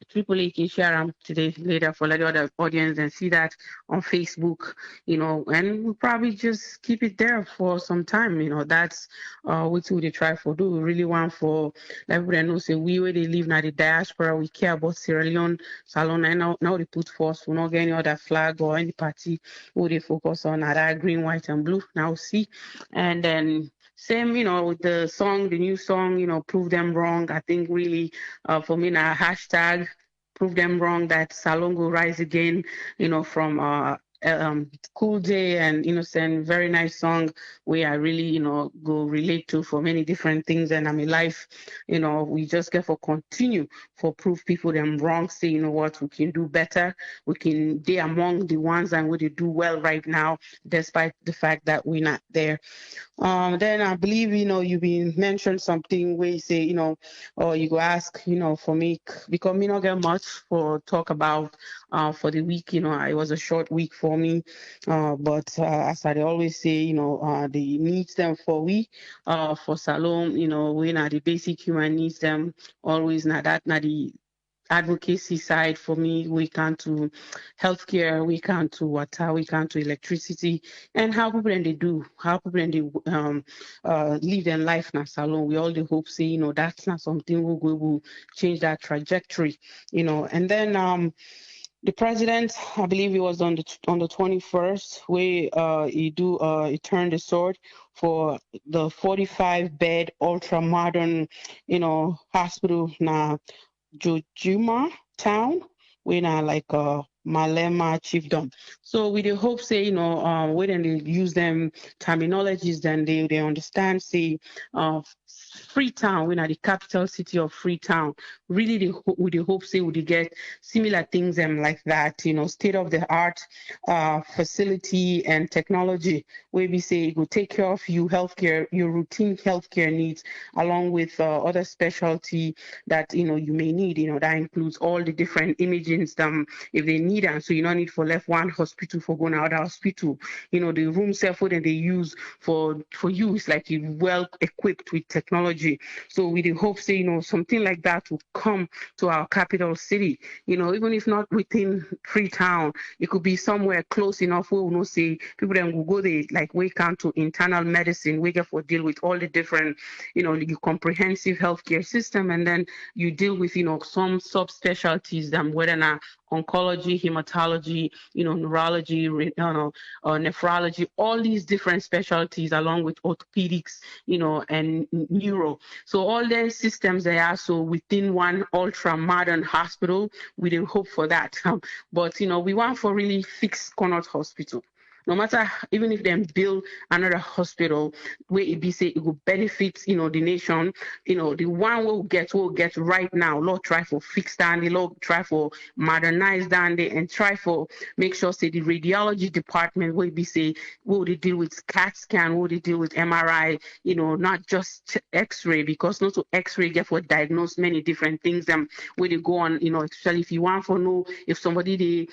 Triple A can share them today later for the other audience and see that on Facebook, and we'll probably just keep it there for some time, that's what we try for do. We really want for everybody know say we where they live now the diaspora, we care about Sierra Leone Salon and now they put forth, we not get any other flag or any party who they focus on at that green, white and blue. Now see. And then same, with the song, the new song, prove them wrong. I think really for me now hashtag prove them wrong that Salon will rise again, from Cool Day and Innocent, very nice song where I really, go relate to for many different things. And I'm in life, we just get for continue for prove people them wrong, say, what, we can do better. We can, they among the ones that would do well right now, despite the fact that we're not there. Then I believe, you've been mentioned something where you say, or you go ask, for me, because me not get much for talk about for the week, it was a short week for me. But as I always say, the needs them for we, for Salon, we not the basic human needs them always not that, not the advocacy side for me, we can to healthcare, we can to water, we can to electricity, and how people and they do, how people and they live their life in a salon. We all the hope say, that's not something will change that trajectory, and then the president, I believe it was on the 21st, where he turned the sword for the 45 bed ultra modern, hospital now Jojuma town, we na like Malema chiefdom. So we the hope say, when they use them terminologies, then they understand, say, Freetown, we are the capital city of Freetown. Really, with the hope say would get similar things like that, state of the art facility and technology, where we say it will take care of you healthcare, your routine healthcare needs, along with other specialty that you may need. That includes all the different imaging if they need need them, so you don't need for left one hospital for going out of hospital. You know, the room self that they use for use like well equipped with technology. So we hope say, you know, something like that will come to our capital city. You know, even if not within Freetown, it could be somewhere close enough where we know say people then will go there like we can to internal medicine, we get for deal with all the different, you know, the comprehensive healthcare system, and then you deal with, you know, some subspecialties, whether or not oncology, hematology, you know, neurology, nephrology, all these different specialties along with orthopedics, you know, and neuro. So all their systems they are so within one ultra modern hospital. We do hope for that. But, you know, we want for really fixed Connaught Hospital. No matter, even if they build another hospital where it be say it will benefit, you know, the nation, you know, the one we'll get right now. Lord try for fix that, Lord try for modernize that, and try for make sure say the radiology department will be say will they deal with CAT scan, will they deal with MRI, you know, not just X-ray, because not to X-ray get for diagnose many different things. Where they go on, you know, especially if you want to know if somebody they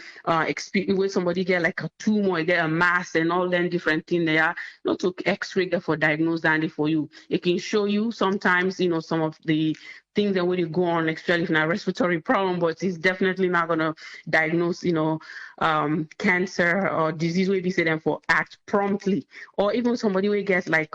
experience when somebody get like a tumor, get a mass and all them different things they are not to X-ray for diagnose that for you. It can show you sometimes, you know, some of the things that really go on, especially if not a respiratory problem, but it's definitely not gonna diagnose, you know, cancer or disease will be say them for act promptly. Or even somebody will get like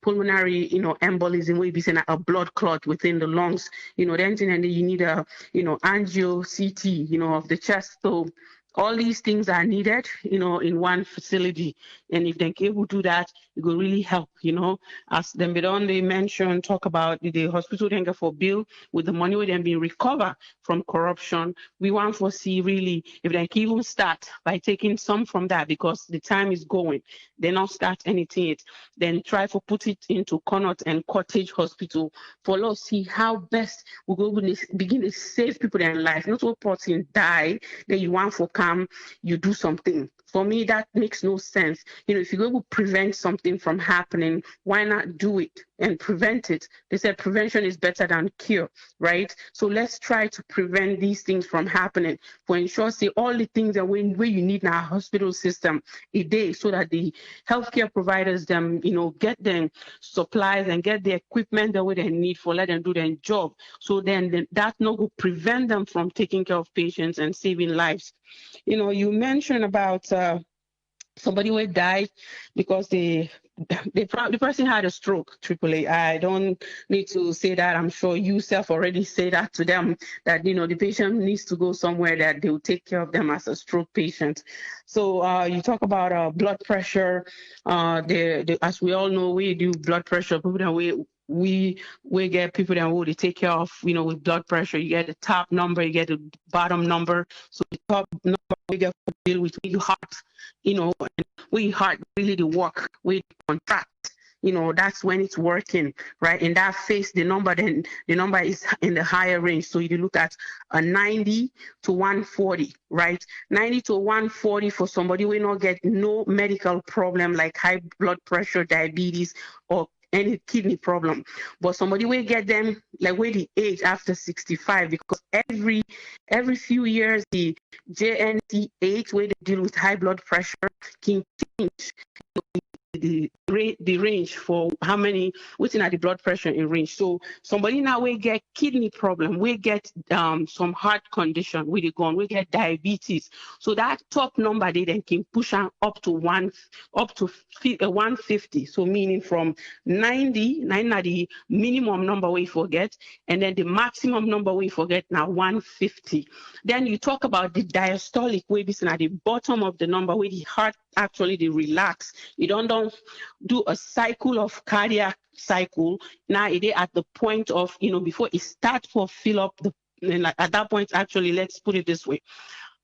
pulmonary, you know, embolism will be saying a blood clot within the lungs, you know, then and you need a, you know, angio CT, you know, of the chest. So all these things are needed, you know, in one facility. And if they can able to do that, it will really help, you know. As them they mention, talk about the hospital then get for bill with the money with them being recovered from corruption. We want to see really if they can even start by taking some from that, because the time is going. They not start anything yet. Then try to put it into Connaught and Cottage Hospital for us see how best we go begin to save people their life. Not all person die, then you want for come, you do something. For me, that makes no sense. You know, if you're going to prevent something from happening, why not do it and prevent it? They said prevention is better than cure, right? So let's try to prevent these things from happening. For ensure, say all the things that where you need in our hospital system a day, so that the healthcare providers them, you know, get them supplies and get the equipment that they need for let them do their job. So then that no will prevent them from taking care of patients and saving lives. You know, you mentioned about somebody who died because the person had a stroke. AAA. I don't need to say that. I'm sure you self already say that to them, that you know the patient needs to go somewhere that they will take care of them as a stroke patient. So you talk about blood pressure. As we all know, we do blood pressure. People that we get people that will take care of, you know, with blood pressure. You get the top number, you get the bottom number. So the top number we get to deal with your heart, you know, and we heart really the work, we contract. You know, that's when it's working, right? In that phase, the number is in the higher range. So you look at a 90 to 140, right? 90 to 140 for somebody who not get no medical problem like high blood pressure, diabetes, or any kidney problem. But somebody will get them like with the age after 65, because every few years the JNT8 where they deal with high blood pressure can change the range for how many within at the blood pressure in range. So somebody now will get kidney problem, we get some heart condition, we get diabetes. So that top number they then can push on up to 150. So meaning from 90 the minimum number we forget, and then the maximum number we forget now 150. Then you talk about the diastolic where this at the bottom of the number where the heart actually they relax. You don't do a cycle of cardiac cycle. Now it is at the point of, you know, before it starts for fill up the, at that point, actually, let's put it this way.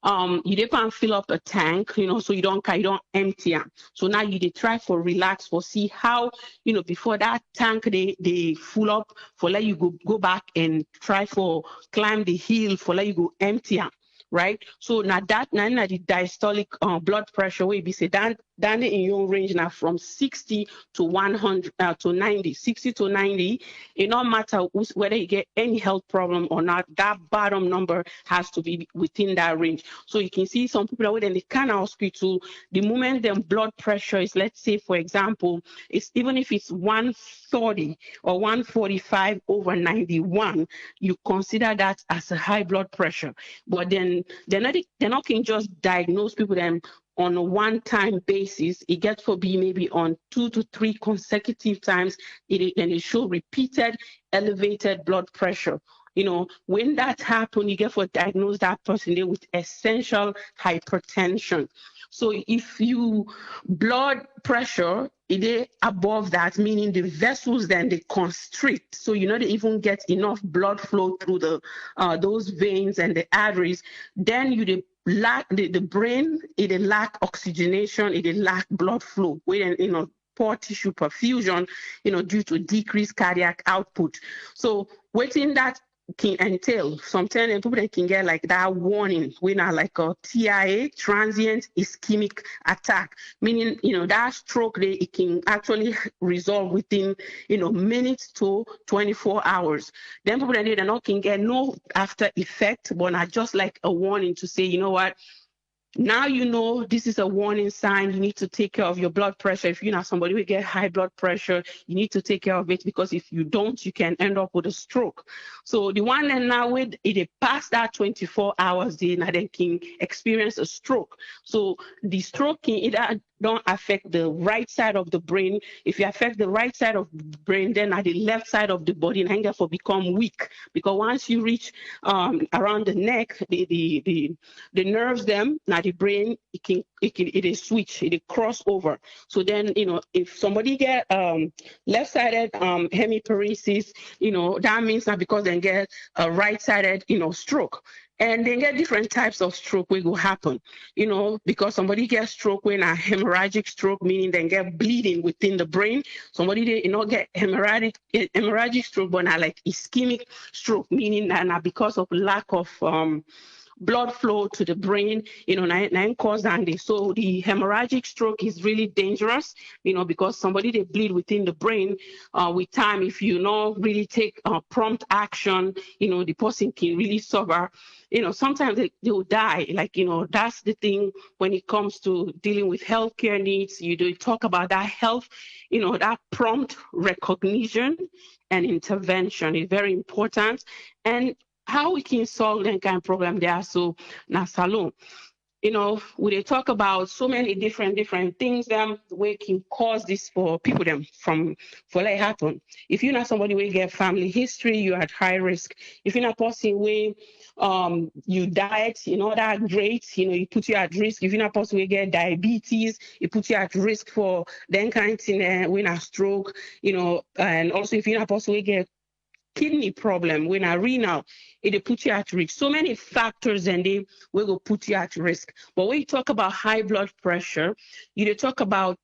You didn't fill up a tank, you know, so you don't empty them. So now you try for relax for see how, you know, before that tank they full up for let you go back and try for climb the hill for let you go empty them. Right, so now the diastolic blood pressure will be say that Danny in your range now from 60 to 100 to 90, 60 to 90. It no matter whether you get any health problem or not, that bottom number has to be within that range. So you can see some people within the kind of hospital, the moment their blood pressure is, let's say, for example, it's even if it's 130 or 145 over 91, you consider that as a high blood pressure. But then they're not can just diagnose people then on a one-time basis. It gets to be maybe on 2 to 3 consecutive times, and it show repeated elevated blood pressure. When that happens, you get to diagnose that person there with essential hypertension. So if you blood pressure is above that, meaning the vessels then they constrict, so they even get enough blood flow through the those veins and the arteries, then you lack the brain, it lack oxygenation, it lack blood flow, when poor tissue perfusion, due to decreased cardiac output. So within that can entail, sometimes people that can get like that warning when are like a TIA, transient ischemic attack, meaning that stroke it can actually resolve within minutes to 24 hours. Then people that not can get no after effect, but not just like a warning to say, you know what, now this is a warning sign. You need to take care of your blood pressure. If you're not somebody who get high blood pressure, you need to take care of it, because if you don't, you can end up with a stroke. So the one that now with it past that 24 hours, they can experience a stroke. So the stroke can either don't affect the right side of the brain. If you affect the right side of the brain, then at the left side of the body, and therefore become weak. Because once you reach around the neck, the nerves them, now the brain, it is switch, it cross over. So then, if somebody get left-sided hemiparesis, that means that because they get a right-sided, stroke. And they get different types of stroke will happen, because somebody gets stroke when a hemorrhagic stroke, meaning they get bleeding within the brain. Somebody they get hemorrhagic stroke, but not like ischemic stroke, meaning that because of lack of blood flow to the brain, cause that. So the hemorrhagic stroke is really dangerous, because somebody they bleed within the brain. With time, if you not really take prompt action, the person can really suffer. Sometimes they will die. That's the thing when it comes to dealing with healthcare needs. You do talk about that health, that prompt recognition and intervention is very important. And how we can solve that kind of problem there. So now salon, we talk about so many different things that we can cause this for people them for like happen. If you're not somebody who get family history, you're at high risk. If you're not person where you diet, that great, you put you at risk. If you're not person who get diabetes, it puts you at risk for then kind of thing when a stroke, and also if you're not person who get kidney problem, when a renal, it put you at risk. So many factors and they will put you at risk. But when you talk about high blood pressure, you talk about,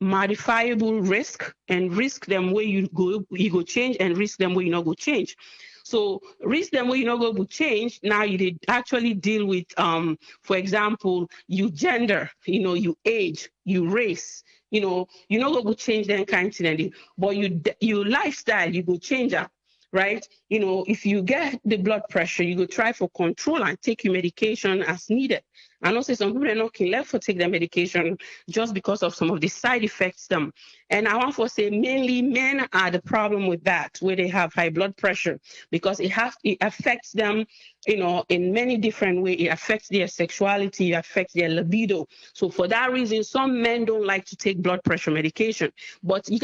modifiable risk, and risk them where you go change, and risk them where you not go change. So risk them where you not go change. Now you did actually deal with, for example, you gender, you age, you race, you're not going to change that kind of thing, but you lifestyle, you go change that, right? If you get the blood pressure, you go try for control and take your medication as needed. And also some people are not can left for take their medication just because of some of the side effects them. And I want to say mainly men are the problem with that, where they have high blood pressure, because it affects them, in many different ways. It affects their sexuality, it affects their libido. So for that reason, some men don't like to take blood pressure medication. But you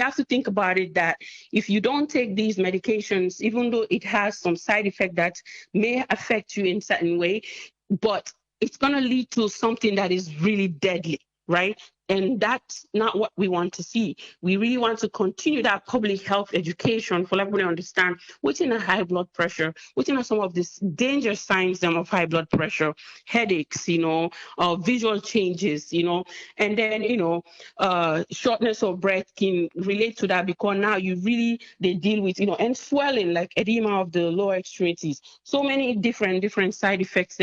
have to think about it that if you don't take these medications, even though it has some side effect that may affect you in certain way, but it's going to lead to something that is really deadly, right? And that's not what we want to see. We really want to continue that public health education for everybody to understand what's in a high blood pressure, what's in some of these danger signs of high blood pressure, headaches, visual changes, and then, shortness of breath can relate to that, because now they deal with, and swelling, like edema of the lower extremities. So many different side effects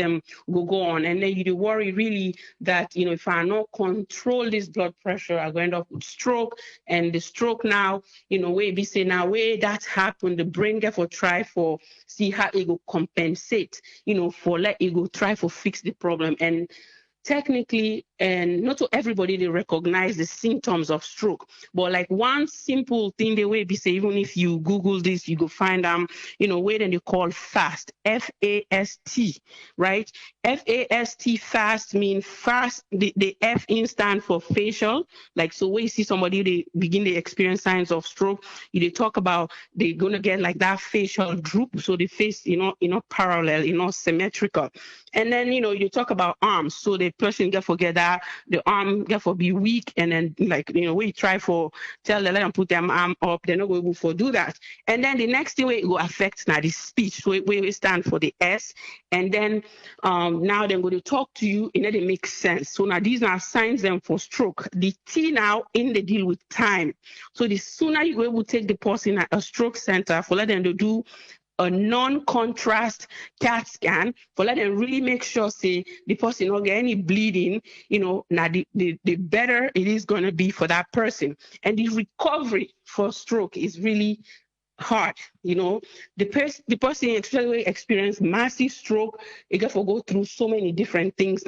will go on. And then you worry really that, if I not control this blood pressure, I go end up with stroke. And the stroke now, way be say now way that happened, the brain get for try for see how it will compensate, for let it go try for fix the problem. And technically, and not to everybody they recognize the symptoms of stroke, but like one simple thing the way be say, even if you Google this, you go find way then they call fast, FAST, right? FAST, fast mean fast, the F in stand for facial, like so when you see somebody they begin to experience signs of stroke, they talk about they're gonna get like that facial droop, so the face parallel, symmetrical. And then you talk about arms, so the person get forget that the arm get for be weak, and then we try for tell them let them put them arm up, they're not going to able to do that. And then the next thing it will affect now the speech, so we stand for the S. And then now they're going to talk to you and then it makes sense. So now these are signs them for stroke. The T now in the deal with time. So the sooner you able to take the person at a stroke center for let them to do a non-contrast CAT scan for let them really make sure say the person don't get any bleeding, now the better it is going to be for that person. And the recovery for stroke is really hard. The person actually experience massive stroke, it got to go through so many different things,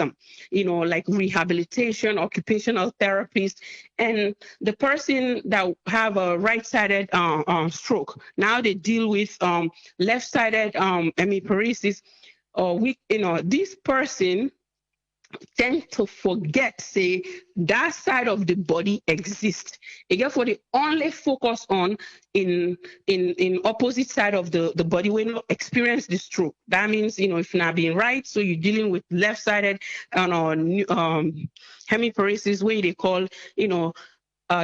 like rehabilitation, occupational therapist. And the person that have a right-sided stroke, now they deal with left-sided hemiparesis, or this person tend to forget say that side of the body exists. Again, for the only focus on in opposite side of the body when you experience the stroke. That means if not being right, so you're dealing with left-sided hemiparesis, where they call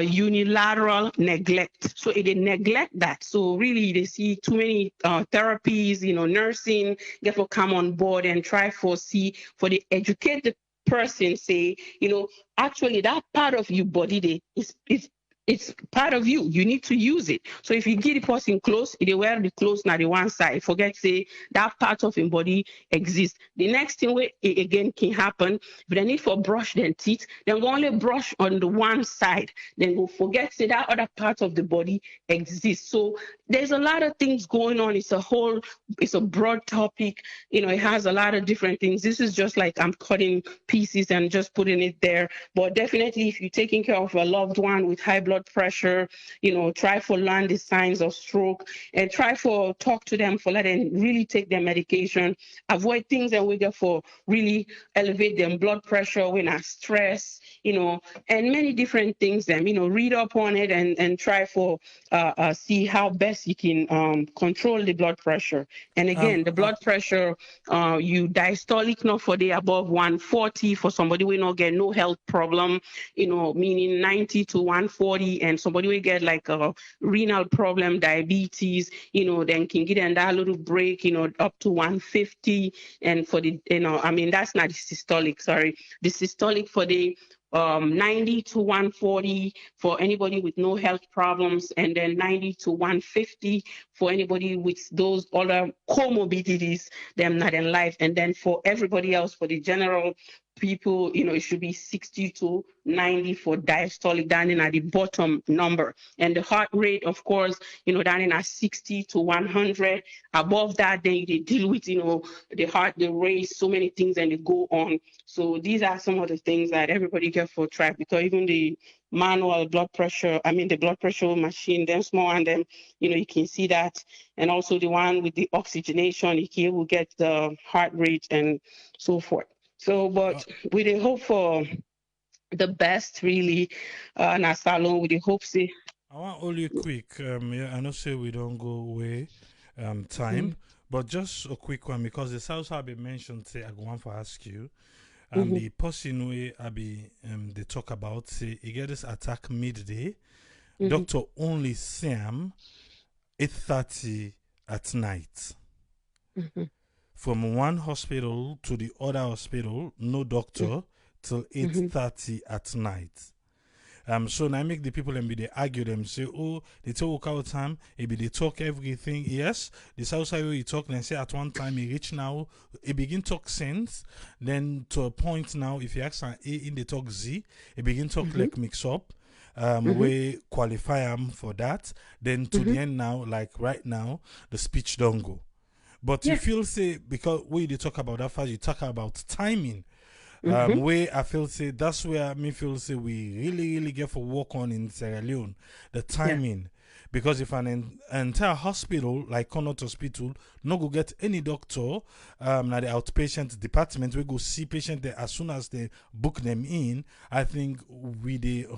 unilateral neglect. So they neglect that. So really they see too many therapies, nursing, therefore come on board and try for the educate the person, say, actually that part of your body it's part of you. You need to use it. So if you give the person clothes, they wear the clothes now the one side. Forget say that part of your body exists. The next thing where it again can happen, if they need for brush their teeth, then go only brush on the one side. Then go forget say that other part of the body exists. So there's a lot of things going on. It's a broad topic. It has a lot of different things. This is just like I'm cutting pieces and just putting it there. But definitely if you're taking care of a loved one with high blood pressure, try for learn the signs of stroke and try for talk to them for let them really take their medication, avoid things that we get for really elevate their blood pressure when are stress, and many different things them, read up on it and try for see how best you can control the blood pressure. And again, the blood pressure, you diastolic not for the above 140 for somebody we not get no health problem, meaning 90 to 140, and somebody will get like a renal problem, diabetes, then can get in that little break, up to 150. And for the, that's not the systolic, sorry. The systolic for the 90 to 140 for anybody with no health problems, and then 90 to 150 for anybody with those other comorbidities, them not in life. And then for everybody else, for the general people, it should be 60 to 90 for diastolic, down in at the bottom number. And the heart rate, of course, down in at 60 to 100. Above that, then they deal with, the heart, the race, so many things, and they go on. So these are some of the things that everybody get for track, because even the manual blood pressure, the blood pressure machine, them small and them, you can see that. And also the one with the oxygenation, you will get the heart rate and so forth. So, but we dey hope for the best, really, in our salon. We dey hope, say. I want only quick. Yeah, I know say we don't go away, time, but just a quick one, because the South have been mentioned. Say I go want to ask you. The person where I be they talk about say he get this attack midday. Doctor only see him 8:30 at night. From one hospital to the other hospital, no doctor till 8:30 at night. So now I make the people and be they argue them say, oh, they talk out time, maybe they talk everything. Yes, the south side where you talk, then say at one time he reach now, he begin talk sense, then to a point now, if you ask an A in the talk Z, he begin talk like mix up. We qualify him for that. Then to the end now, like right now, the speech don't go. But you feel say because we they talk about that fast, you talk about timing. Where I feel say that's where me feel say we really get for work on in Sierra Leone, the timing. Because if an entire hospital like Connaught Hospital no go get any doctor, now the outpatient department we go see patient there as soon as they book them in, I think we the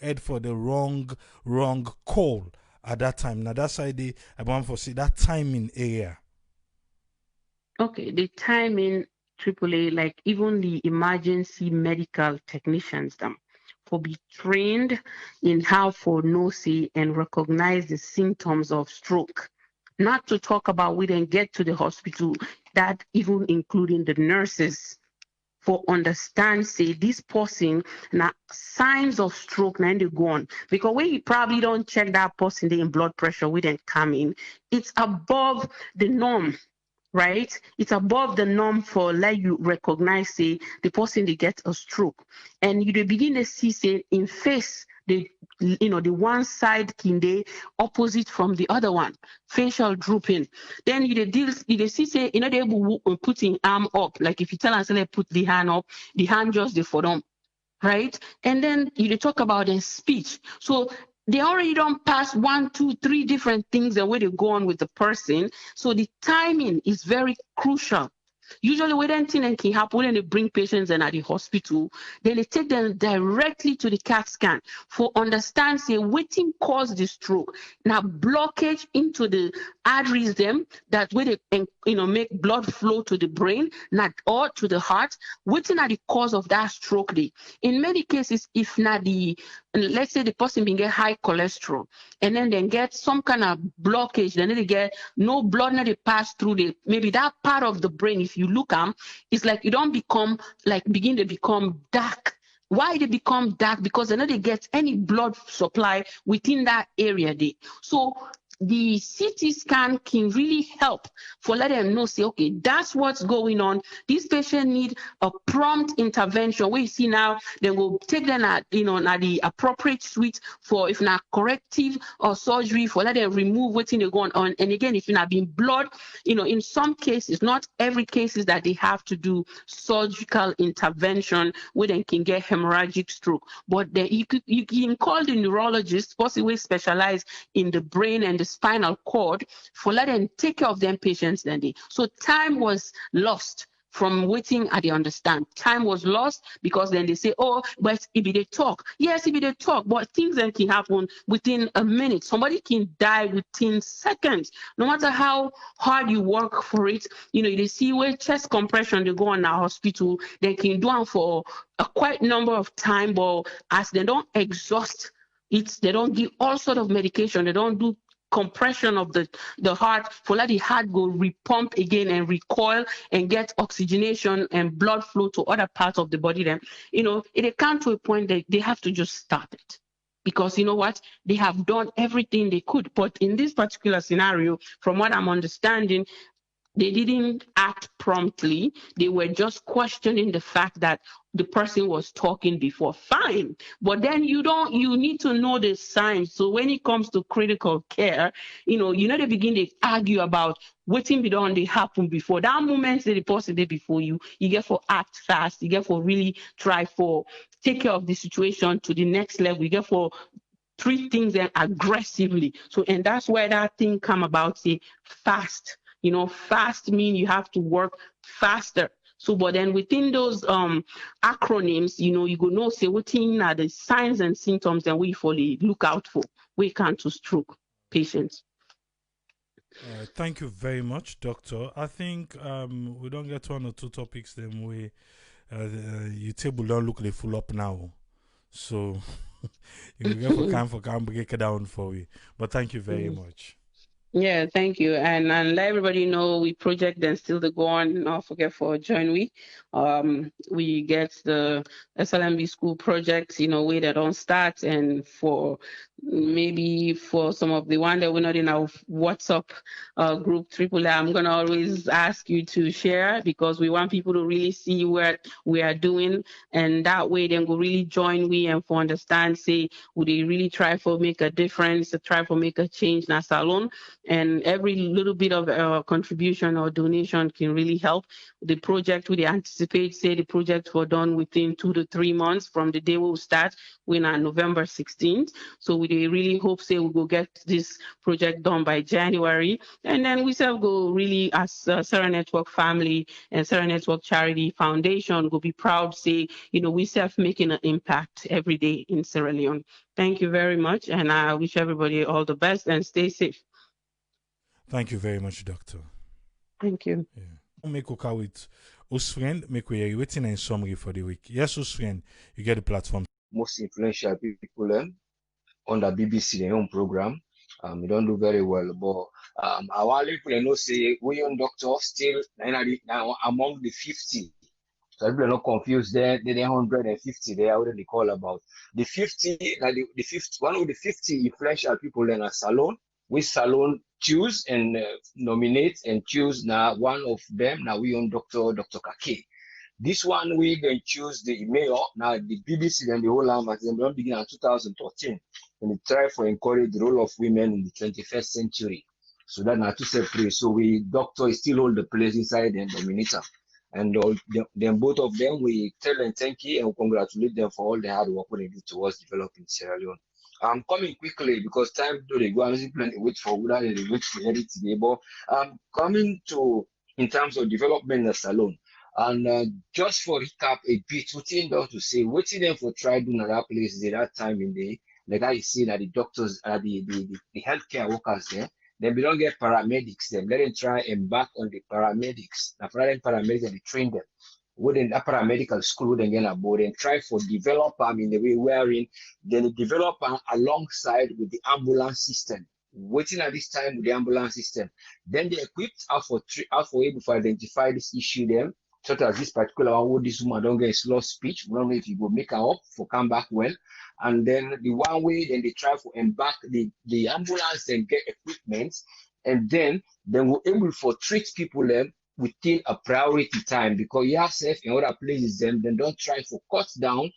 head for the wrong call at that time. Now that's why I want to see that timing area. Okay, the timing AAA, like even the emergency medical technicians, them for be trained in how for know see and recognize the symptoms of stroke. Not to talk about we then get to the hospital, that even including the nurses for understand say this person now signs of stroke now they go on because when you probably don't check that person they in blood pressure we then come in, it's above the norm. Right? It's above the norm for let you recognize say the person they get a stroke. And you begin to see say in face the the one side can they opposite from the other one, facial drooping. Then you see say they able putting arm up. Like if you tell us say put the hand up, the hand just the for them. Right? And then you talk about their speech. So they already don't pass 1, 2, 3 different things the way they go on with the person. So the timing is very crucial. Usually when anything can happen, when they bring patients in at the hospital, then they take them directly to the CAT scan for understand say wetin cause the stroke. Now blockage into the arteries them that way they make blood flow to the brain, not or to the heart. Wetin are the cause of that stroke day? In many cases, if not the let's say the person been get high cholesterol and then they get some kind of blockage, then they get no blood not they pass through the maybe that part of the brain. If you look it's like you don't begin to become dark. Why they become dark? Because they don't get any blood supply within that area there. So the CT scan can really help for let them know, say, okay, that's what's going on. This patient need a prompt intervention. We see now, then we'll take them at the appropriate suite for if not corrective or surgery for let them remove what's going on. And again, if you not been blood, in some cases, not every case is that they have to do surgical intervention where they can get hemorrhagic stroke. But then you can call the neurologist, possibly specialize in the brain and the spinal cord for let them take care of them patients then they. So time was lost from waiting at the understand. Time was lost because then they say, oh, but if they talk. Yes, if they talk, but things then can happen within a minute. Somebody can die within seconds. No matter how hard you work for it, they see where chest compression they go in our hospital, they can do it for a quite number of time, but as they don't exhaust it, they don't give all sort of medication, they don't do compression of the heart for let the heart go repump again and recoil and get oxygenation and blood flow to other parts of the body. Then it comes to a point that they have to just stop it because you know what, they have done everything they could. But in this particular scenario, from what I'm understanding, they didn't act promptly. They were just questioning the fact that the person was talking before. Fine. But then you need to know the signs. So when it comes to critical care, they begin to argue about waiting beyond they happen before. That moment that the person did before you get for act fast, you get for really try for take care of the situation to the next level, you get for treat things aggressively. So and that's where that thing come about, say fast. Fast mean you have to work faster. So, but then within those acronyms, you go know say what are the signs and symptoms that we fully look out for. We can't to stroke patients. Thank you very much, Doctor. I think we don't get one or two topics then we your table don't look the full up now. So you get for can break it down for you. But thank you very much. Yeah, thank you. And let everybody know we project and still the go on. Not forget for join we. We get the SLMB school projects, way that don't start, and for maybe for some of the one that we're not in our WhatsApp group triple A, I'm gonna always ask you to share because we want people to really see what we are doing, and that way then go really join we and for understand say would they really try for make a difference, try for make a change in our salon, and every little bit of contribution or donation can really help the project. We anticipate say the project were done within 2 to 3 months from the day we will start. We're on November 16th, so we really hope say we will get this project done by January, and then we still go really as Sarah Network family and Sarah Network Charity Foundation will be proud say we self making an impact every day in Sierra Leone. Thank you very much, and I wish everybody all the best and stay safe. Thank you very much, Doctor. Thank you. Yeah. Make okay with Usfriend, make we waiting in summary for the week. Yes, Usfriend, you get the platform. Most influential people on the BBC, their own program. We don't do very well, but our people know say we young doctors still now among the 50. So people are not confused there. The 150 they already call about. The 50, like the 50, one of the 50 influential people in a salon. We salon choose and nominate and choose now one of them. Now we own Dr. Kake. This one we then choose the mayor. Now the BBC and the whole land they don't begin in 2013 and they try for encourage the role of women in the 21st century. So that now to separate. So we doctor still hold the place inside and nominator. And then both of them we tell them thank you and we congratulate them for all the hard work they do towards developing Sierra Leone. I'm coming quickly because time do they go and simply wait for whether they wait to edit today. But I'm coming to in terms of development in the salon. And just for recap a bit, what you know to say, what you them for try doing other places at that time in the like I see that the doctors the healthcare workers there, then we don't get paramedics, then let them try and back on the paramedics. Now for them paramedics and they train them. Within the paramedical school, then get aboard and try for develop in the way wherein then develop alongside with the ambulance system. Waiting at this time with the ambulance system. Then they equipped how for able to identify this issue them, such as this particular one where this woman don't get slow speech. We don't know if you go make her up for come back well. And then the one way then they try to embark the ambulance and get equipment, and then we're able to treat people them within a priority time because yourself in other places then don't try to cut down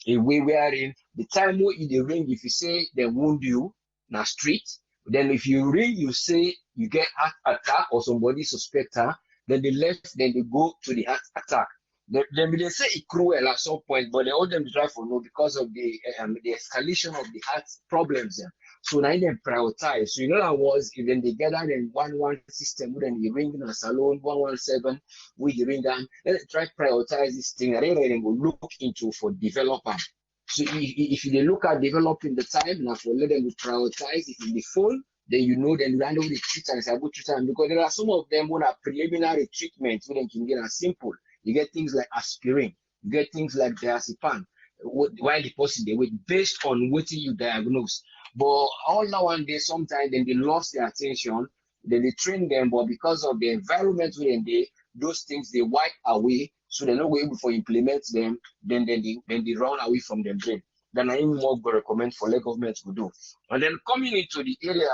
a way wherein the time where in the ring if you say they wound you na street, then if you ring you say you get heart attack or somebody suspect her, then they left then they go to the heart attack. Then they say it cruel at some point, but they all them try for no because of the escalation of the heart problems. So now they prioritize. So that was if then they gather in 1-1 system, then they ring in a salon 117, we ring them. Then they try prioritize this thing, and then go look into for development. So if they look at developing the time, now for let them prioritize. If in the phone, then then randomly treat and say good treatment because there are some of them who are preliminary treatment, so they can get as simple. You get things like aspirin, you get things like diazepam, while the person they wait based on what you diagnose. But all now one day, sometimes then they lost their attention, then they train them, but because of the environment within those things they wipe away, so they're not able to implement them, then they run away from them brain. Then I even more recommend for the government to do. And then coming into the area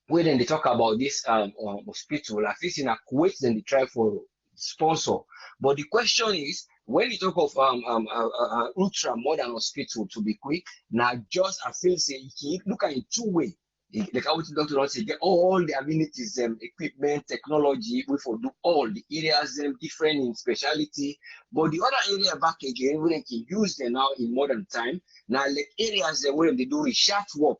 where then they talk about this hospital, at least in a Kuwait, then they try for sponsor. But the question is, when you talk of ultra modern hospital, to be quick, now just I feel say you can look at it two ways. Like I would doctor say get all the amenities, equipment, technology, we for do all the areas different in speciality. But the other area back again, we can use them now in modern time. Now like areas where they do research work.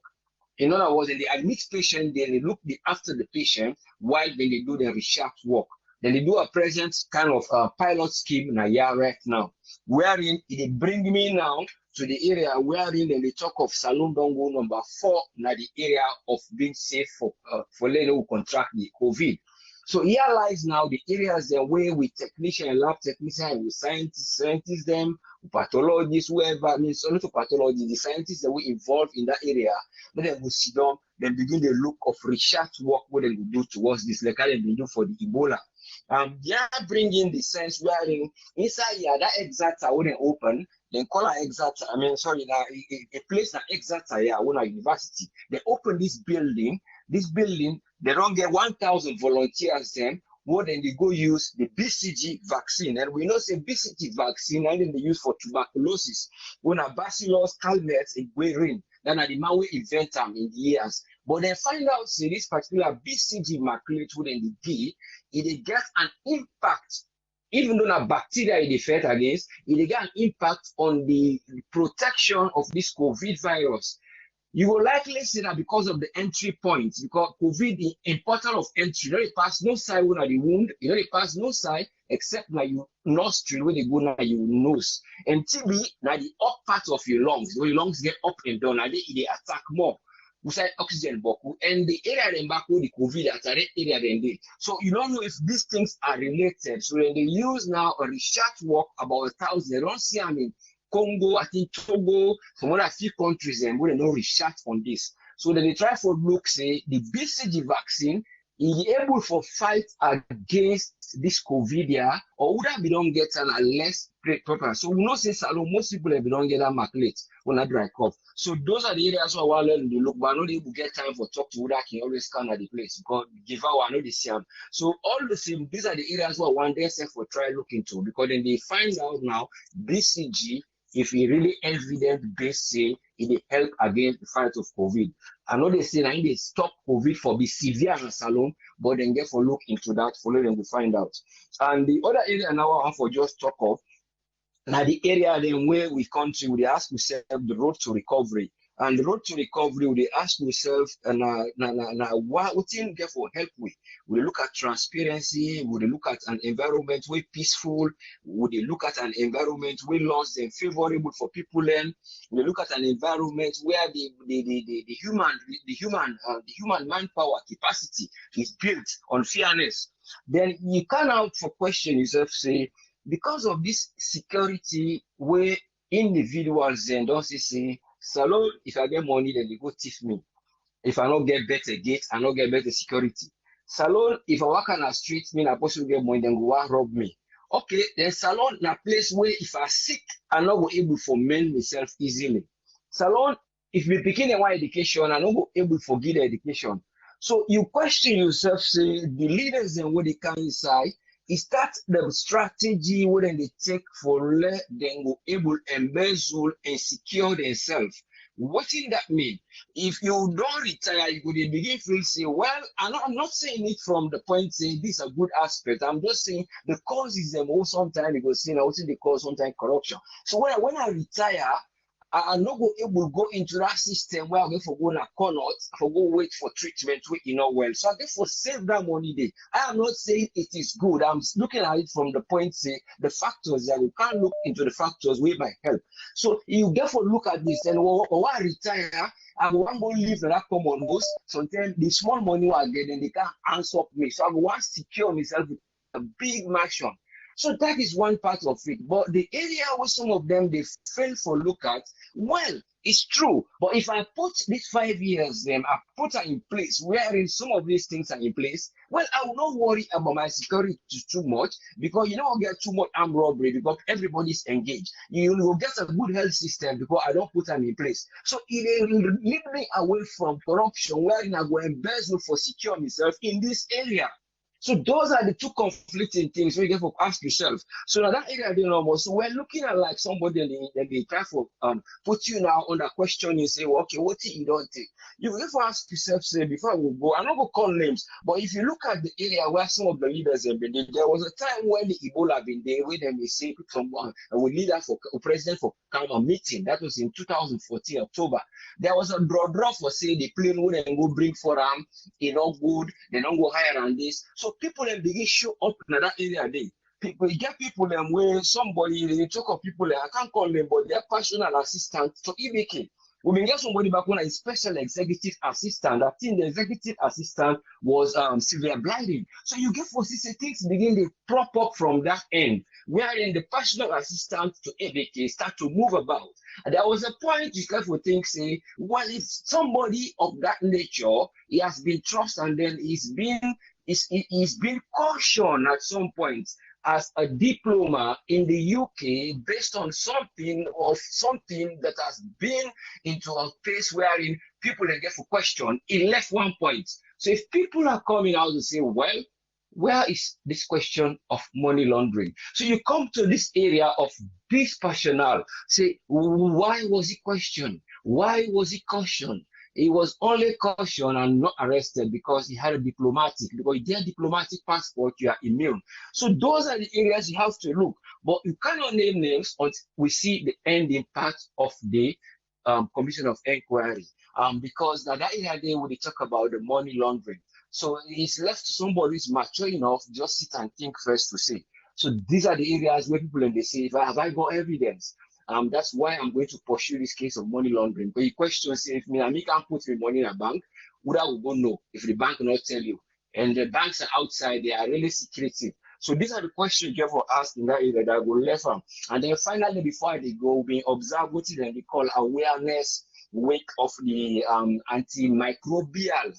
In other words, they admit patient, then they look after the patient while when they do the research work. Then they do a present kind of pilot scheme in a year right now, wherein it bring me now to the area wherein then they talk of Salon Dongo number 4 na the area of being safe for who contract the COVID. So here lies now the areas then where we technician, lab technician, we scientists them, pathologists, whoever, I mean, so not pathology, the scientists that we involved in that area, then they will sit down, then begin the look of research work what they will do towards this, like how they do for the Ebola. They are bringing the sense wherein inside here, that exacta wouldn't open, then call an exacta, I mean, sorry, now a place that exacta here, when a university, they open this building, they don't get 1,000 volunteers then, more than they go use the BCG vaccine. And we know say BCG vaccine, and then they use for tuberculosis. When a bacillus calmette, a ring, then the man will invent them in the years. But then find out say this particular BCG maculate within the it gets an impact. Even though a bacteria is fed against, it get an impact on the protection of this COVID virus. You will likely say that because of the entry points, because COVID, the importance of entry, you know, it pass no side when the wound, you know, it pass no side except like your nostril when they go now your nose. And TB, now the up part of your lungs, when your lungs get up and down, and they attack more. We say oxygen boku, and the area then back the COVID at that area then they. So you don't know if these things are related. So when they use now a research work about 1,000, they don't see, I mean, Congo, I think Togo, some other few countries, and we don't research on this. So then they try for look, say, the BCG vaccine is able for fight against this COVID here, or would that be don't get an less proper. So we know say Salon, most people have don't get that maculate when I dry cough. So those are the areas where I want to learn to look, but I know they will get time for talk to who that can always scan at the place because give out I know the same. So all the same, these are the areas where one day say for try look into because then they find out now BCG. If it really evident based say it will help against the fight of COVID. I know they say that they stop COVID for be severe in Salon, but then get for look into that, follow them to find out. And the other area now I want for just talk of, now the area then where we country we ask ourselves the road to recovery. And the road to recovery, we ask ourselves, what thing get for help with? We look at transparency, we look at an environment where peaceful, we look at an environment where laws and favorable for people learn, we look at an environment where the human manpower capacity is built on fairness. Then you can out for question yourself, say, because of this security where individuals then don't say, Salon, if I get money, then they go thief me. If I don't get better gate, I don't get better security. Salon, if I walk on the street, me na person get money, then go and rob me. Okay, then Salon na place where if I sick, I not go able to mend myself easily. Salon, if we begin a one education, I not go able to forget the education. So you question yourself, say the leaders and what they can inside. Is that the strategy where they take for let them go able to embezzle and secure themselves? What did that mean? If you don't retire, you could begin to say, well, I'm not saying it from the point saying this is a good aspect. I'm just saying the cause is them all sometimes because say now the cause sometimes corruption. So when I retire, I'm not able to go into that system where I go for going to corner, for go wait for treatment, you know well. So I get for save that money there. I am not saying it is good. I'm looking at it from the point say the factors that we can't look into the factors where might help. So you get for look at this and when I retire, I want to live in that common house. Sometimes the small money I get, then they can't answer me. So I want to secure myself with a big mansion. So that is one part of it. But the area where some of them they fail for look at, well, it's true. But if I put these 5 years, then I put her in place, wherein some of these things are in place, well, I will not worry about my security too much because you don't get too much armed robbery because everybody's engaged. You will get a good health system because I don't put them in place. So it will lead me away from corruption, wherein I go embezzle for secure myself in this area. So those are the two conflicting things we get to ask yourself. So now that area they know more. So we're looking at like somebody and they try to put you now on that question. You say, well, okay, what thing you don't take? You have to ask yourself, say, before we go, I'm not going to call names, but if you look at the area where some of the leaders have been there, there was a time when the Ebola have been there, where they say someone we leader for president for a meeting. That was in 2014 October. There was a draw for say the plane would then go bring for them, you know, good, they don't go higher than this. So people then begin show up in that area there. People, you get people where somebody, they talk of people, I can't call them, but they're personal assistant to EBK. We been get somebody back when a special executive assistant. I think the executive assistant was severe blinding. So you get for things begin to prop up from that end, wherein the personal assistant to ABK start to move about. And there was a point you get for things say, well, if somebody of that nature, he has been trusted and then he's been cautioned at some point as a diploma in the UK based on something that has been into a place wherein people then get for question, it left one point. So if people are coming out to say, well, where is this question of money laundering? So you come to this area of this personnel, say, why was he questioned? Why was he cautioned? He was only cautioned and not arrested because he had a diplomatic, because he had a diplomatic passport, you are immune. So those are the areas you have to look. But you cannot name names until we see the ending part of the Commission of Inquiry. Because that area there when they talk about the money laundering. So it's left to somebody who's mature enough to just sit and think first to say. So these are the areas where people and they say, have I got evidence? That's why I'm going to pursue this case of money laundering. But the question say, if me can put my money in a bank, would I go no if the bank not tell you? And the banks are outside, they are really secretive. So these are the questions you ever asked in that area that I go left from. And then finally, before they go, we observe what they call awareness week of the antimicrobial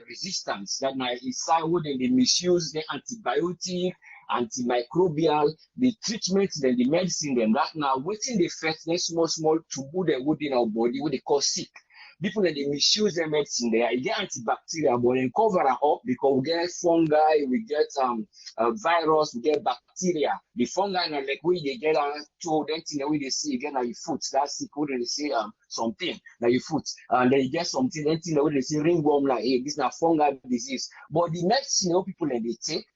resistance. That now is how they misuse the antibiotic, antimicrobial, the treatment, then the medicine, then that now waiting the first small to put the wood in our body, what they call sick. People that they misuse their medicine, they get antibacterial, but then cover it up because we get fungi, we get virus, we get bacteria. The fungi and like we they get to then thing that we they see again now your foot. That's sick. When they say something now your foot, and then you get something then thing that we they say ringworm like hey, this is not fungal disease. But the medicine you know, people that they take.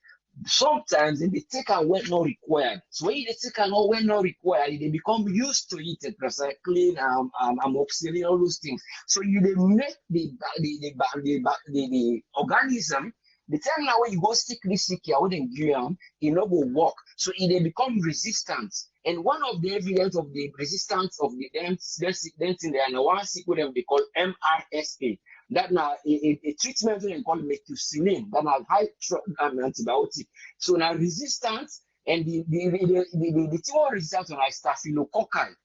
Sometimes they take and when not required. So when they take and when not required, they become used to it, recycling, amoxicillin, all those things. So you they make the organism. The time now when you go stick this sick here, when it not go work. So they become resistant. And one of the evidence of the resistance of the them thing there, and one sequence they call MRSA. That now a treatment they call methicillin, that now high antibiotic. So now resistance and the tumor resistance on staphylococci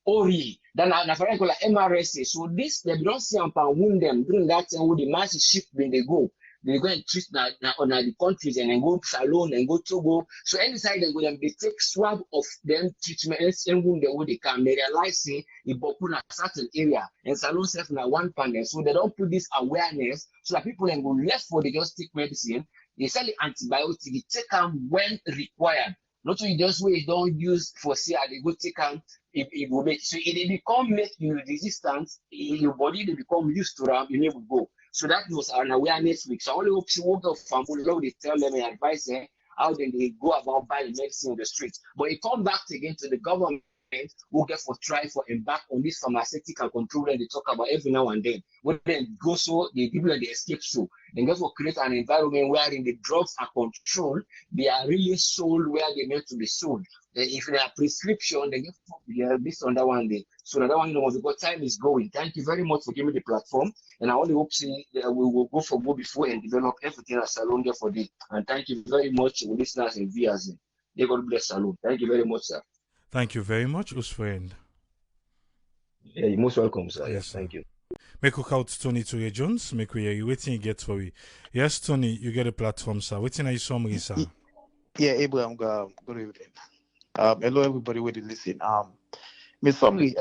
aureus. Then now for example like MRSA. So this they don't see and wound them during that time with the massive ship when they go. They go and treat now on the countries and then go Salon and go Togo. So anytime they go them, they take swab of them treatments and wound them where they can. They realize say it in a certain area and Salon self now one panel. So they don't put this awareness so that people then go left for they just take medicine. They sell the antibiotic, they take them when required. Not only just where you don't use for CR, they go take them it will make so if they become make you resistant, your body they become used to them, you never go. So that was an awareness week. So I only hope to work of family, they tell them and advise them how then they go about buying medicine on the streets. But it come back again to the government who get for try for embark on this pharmaceutical control that they talk about every now and then. When they go so the people that they escape so they get for create an environment wherein the drugs are controlled, they are really sold where they meant to be sold. If they are prescription, they get this on that one day. So that one, because time is going. Thank you very much for giving me the platform. And I only hope we will go for go before and develop everything at Salon there for day. And thank you very much, listeners and viewers. They God bless Salon. Thank you very much, sir. Thank you very much, Usfriend. Yeah, you're most welcome, sir. Yes, sir. Thank you. Make we out Tony Toye Jones. Make we hear you. Waiting you get for you. Yes, Tony, you get a platform, sir. Waiting are you summary, sir? Yeah, Abraham, good evening. Hello, everybody with the listen. Miss Summary,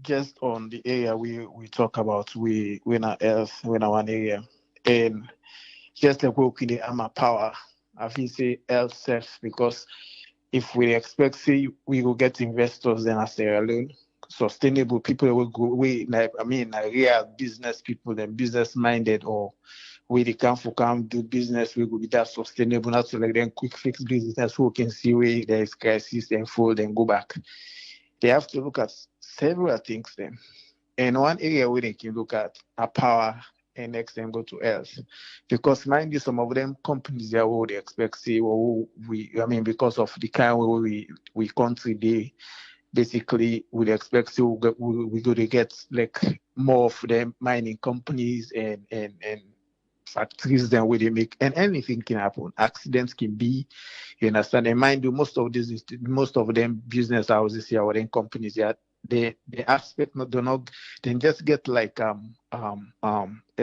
just on the area we talk about, we not health, we not one area. And just like working the armor power, I think say health self because if we expect say we will get investors then I say alone, sustainable people will go away. Real business people, then business minded or where they come do business, we will be that sustainable, not so like then quick fix business who can see where there is crisis and fold and go back. They have to look at several things then. And one area where they can look at are power and next then go to health. Because mind you, some of them companies there will they expect say because of the kind where we country basically we expect to we go to get like more of the mining companies and factories than where they make, and anything can happen. Accidents can be, you understand. And mind you, most of them business houses here or then companies here, they aspect not do not then just get like a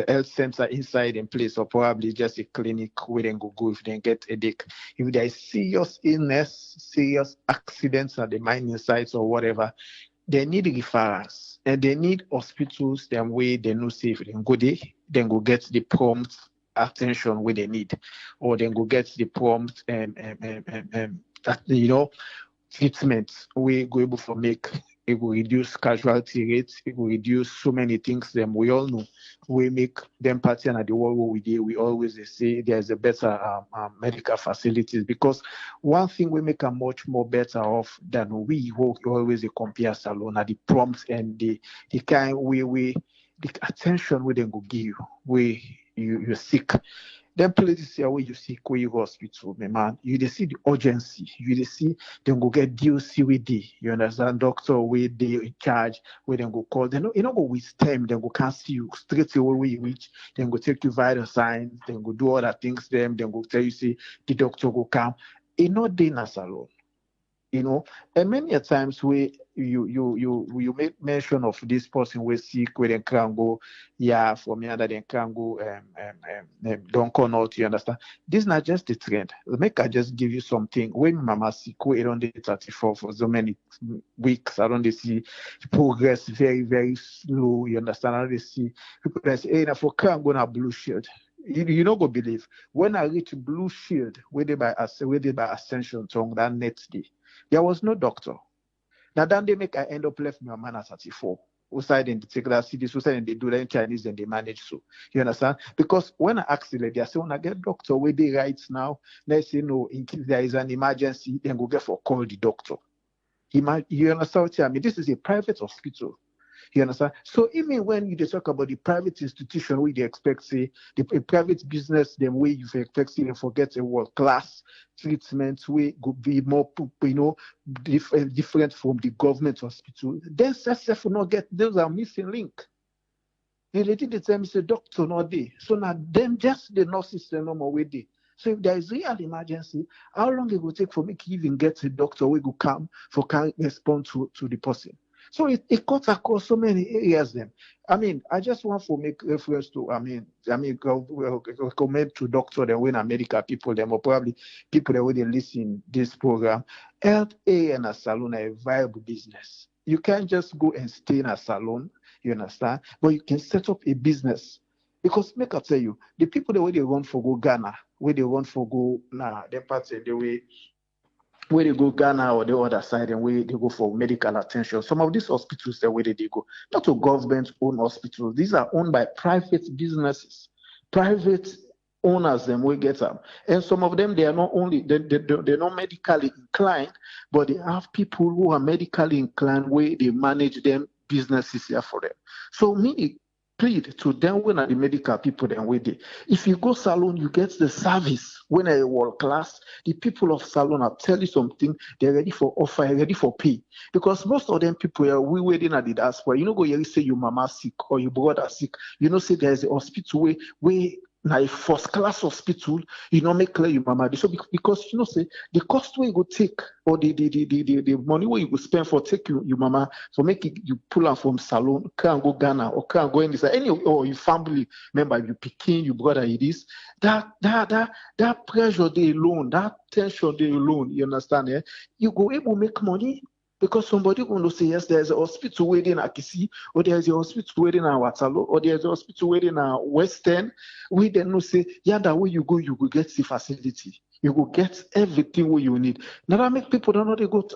health center inside in place, or probably just a clinic where they go if they get a headache. If there is serious illness, serious accidents at the mining sites or whatever, they need referrals and they need hospitals them way they know safe. Then go get the prompt attention where they need, or then go get the prompt treatment we go able to make. It will reduce casualty rates. It will reduce so many things. Them we all know. We make them party and at the world we do. We always say there's a better medical facilities, because one thing we make a much more better off than we always compare salon at the prompts and the kind we the attention we then go give you. You're sick. Then places where you see where you go hospital, my man, you dey see the urgency, you dey see them go get DOC with the, you understand, doctor with the in charge, where them go call, they no, you know go with time, then go can't see you straight away where you reach, then go take you vital signs, then go do other things, then go tell you say the doctor go come. It not dey na salon. And many a times we you make mention of this person we sick where they can go, from here that they can go don't come out, you understand. This is not just the trend. Make I just give you something. When mama sick, we don't 34 for so many weeks, I don't see progress very, very slow, you understand. I don't see people that say, hey, now for can go na blue shield. You don't go believe when I reach blue shield where they by Ascension tongue that next day. There was no doctor. Now then they make I end up left my man at 34. Outside in the particular cities, outside in they do that in Chinese and they manage so. You understand? Because when I ask the lady, I say, when I get doctor where they write now, they say no, in case there is an emergency, then go get for call the doctor. You understand what I mean? This is a private hospital. You understand? So even when you talk about the private institution, where they expect say the private business, them way you expect say they forget a world class treatment, way could be more different from the government hospital. Then SSF will not get those are missing link. The lady they tell me say doctor not there. So now them just the nurses the normal way there. So if there is real emergency, how long it will take for me to even get a doctor who will come for can respond to the person? So it cuts across so many areas then. I mean, I just want to make reference to, recommend to doctor that when medical people, them or probably people that when they listen this program, health area and a salon are a viable business. You can't just go and stay in a salon, you understand? But you can set up a business. Because make I tell you, the people the way they run for go Ghana, where they run for go they parts the way where they go Ghana or the other side and where they go for medical attention. Some of these hospitals, the way they go, not to government-owned hospitals. These are owned by private businesses, private owners. Them will get them, and some of them they are not only they're not medically inclined, but they have people who are medically inclined where they manage them businesses here for them. So me plead to them when are the medical people then with it. If you go salon, you get the service when a world class. The people of salon are tell you something, they're ready for offer, ready for pay. Because most of them people are we waiting at the diaspora. You know, go here say your mama sick or your brother sick. You know, say there's a hospital where now a first class hospital, you know, make clear your mama. So because you know, say the cost where you go take or the money where you go spend for take your mama for make it, you pull her from salon, can't go Ghana or can't go anywhere. Any or your family member, you picking your brother, it is that pressure they alone, that tension they alone, you understand? Yeah? You go able to make money. Because somebody going to say, yes, there's a hospital waiting at Kisi, or there's a hospital waiting at Waterloo, or there's a hospital waiting at Western. We then know say, yeah, that way you go get the facility. You will get everything what you need. Now that make people don't know they go to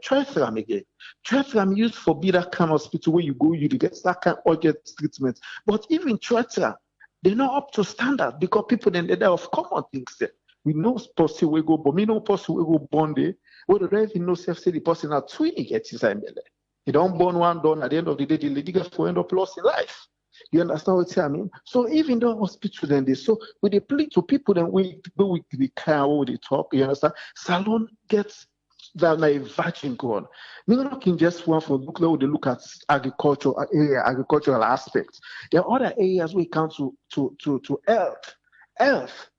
Choiceram again. Choiceram used for be that kind of hospital where you go, you get that kind of urgent treatment. But even Choiceram, they're not up to standard because people then they have common things there. We know person we go, but me no person we go Bonde. We don't even know self say the person are twin gets inside belly. You don't born one done at the end of the day, the lady gets for end up lost in life. You understand what I mean? So even though hospital then they so with the plea to people then we go with the car where they talk, you understand? Salon gets that a virgin ground. Me not looking just one for look how they look at agricultural aspects. There are other areas we come to health.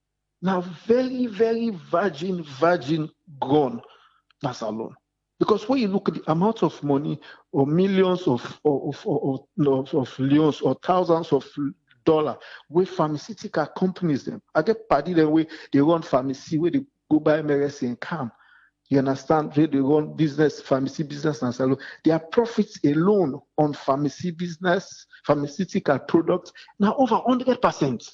Now very, very virgin grown. That's alone. Because when you look at the amount of money or millions of leons or thousands of dollars with pharmaceutical companies them. I get party the way they run pharmacy where they go buy medicine and come. You understand? They run business, pharmacy business and salon. Their profits alone on pharmacy business, pharmaceutical products, now over 100%.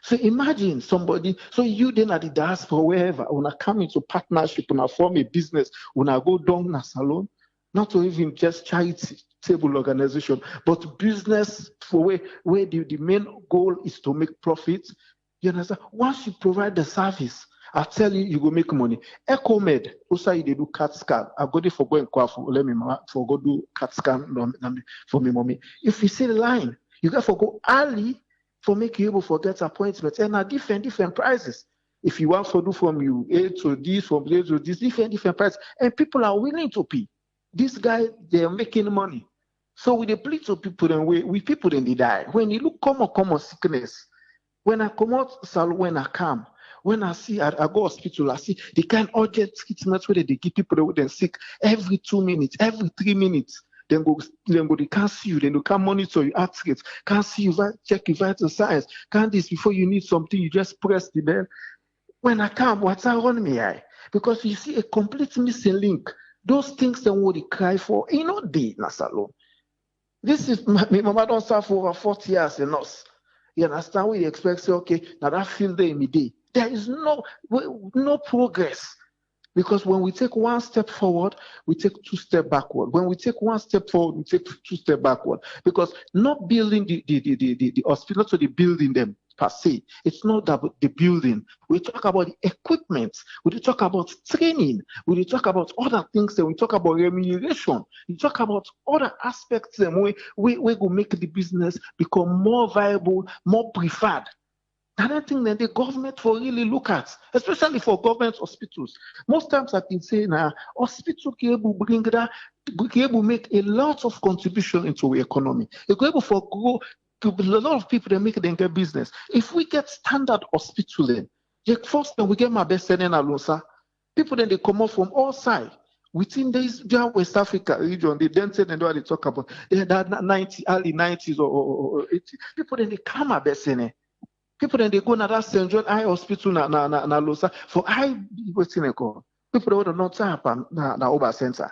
So imagine somebody, so you then at the diaspora, wherever, when I come into partnership, when I form a business, when I go down a salon, not to even just charity table organization, but business for where the main goal is to make profit. You understand? Once you provide the service, I tell you, you will make money. EcoMed, also they do CAT scan. I go there for go and let me for go do CAT scan for me, mommy. If you see the line, you got to go early for make you able to get appointments and at different prices. If you want to do from you A to this, from A to this, different prices, and people are willing to pay. This guy, they're making money. So with the plea to people, and we people then they die. When you look common sickness, when I come out, when I come, when I see, I go hospital, I see the kind of urgent treatment where they give people that are sick every 2 minutes, every 3 minutes. Then they can't see you, then they can't monitor your heart rate, can't see you, check your vital signs, can't this before you need something, you just press the bell. When I come, what's around me? Because you see a complete missing link. Those things that what they cry for, they Nasalo. This is my mama don't serve for over 40 years in us. You understand? We expect say, okay, now that field day in the day. There is no progress. Because when we take one step forward, we take 2 steps backward. When we take 1 step forward, we take 2 steps backward. Because not building the hospital, not so the building them per se. It's not about the building. We talk about the equipment. We talk about training. We talk about other things. And we talk about remuneration. We talk about other aspects. And we will make the business become more viable, more preferred. Another thing that the government will really look at, especially for government hospitals. Most times I can say now, hospital can able make a lot of contribution into the economy. It can able for grow to a lot of people that make them get business. If we get standard hospital then, first time we get my best selling alonsa, people then they come up from all sides. Within this West Africa region, they then say and they talk about that early 90s or 80. People then they come at best selling. People then they go to that St. John Eye Hospital na Losa for eye people that would not happen na Oba Center.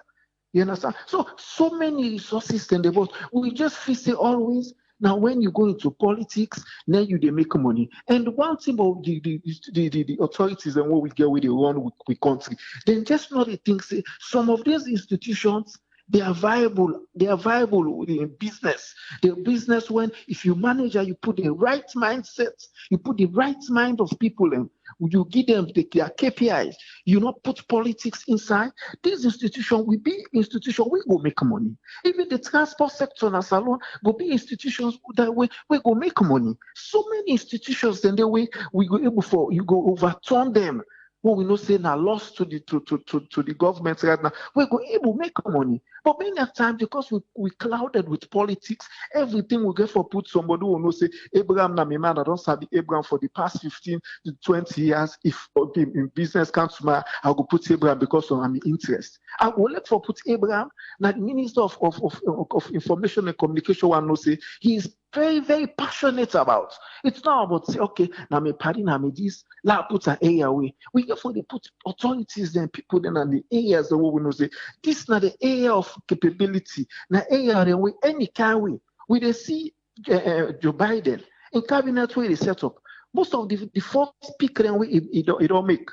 You understand? So many resources then they both. We just feel always now when you go into politics, now they make money. And one thing about the authorities and what we get with the run with country, then just not the things. Some of these institutions. They are viable in business. They're business when if you manage you put the right mindset, you put the right mind of people in, you give them their KPIs, you not put politics inside. This institution will be institution we go make money. Even the transport sector and salon will be institutions that we go make money. So many institutions then the way we go able for you go overturn them. What we know say now loss to the government right now, we're going able to make money. But many times because we clouded with politics, everything we get for put somebody who know say Abraham na me man, I don't sabi Abraham for the past 15 to 20 years. If in business comes to my, I will put Abraham because of my interest. I will let for put Abraham, now the Minister of Information and Communication one know say he is very, very passionate about. It's not about say, okay, now me party, now me this, la put an area away. We get for the put authorities and people then and the areas that we know say this not the area of capability. Now area then we any kind way. We they see Joe Biden in cabinet where they set up. Most of the first speaker then we don't make.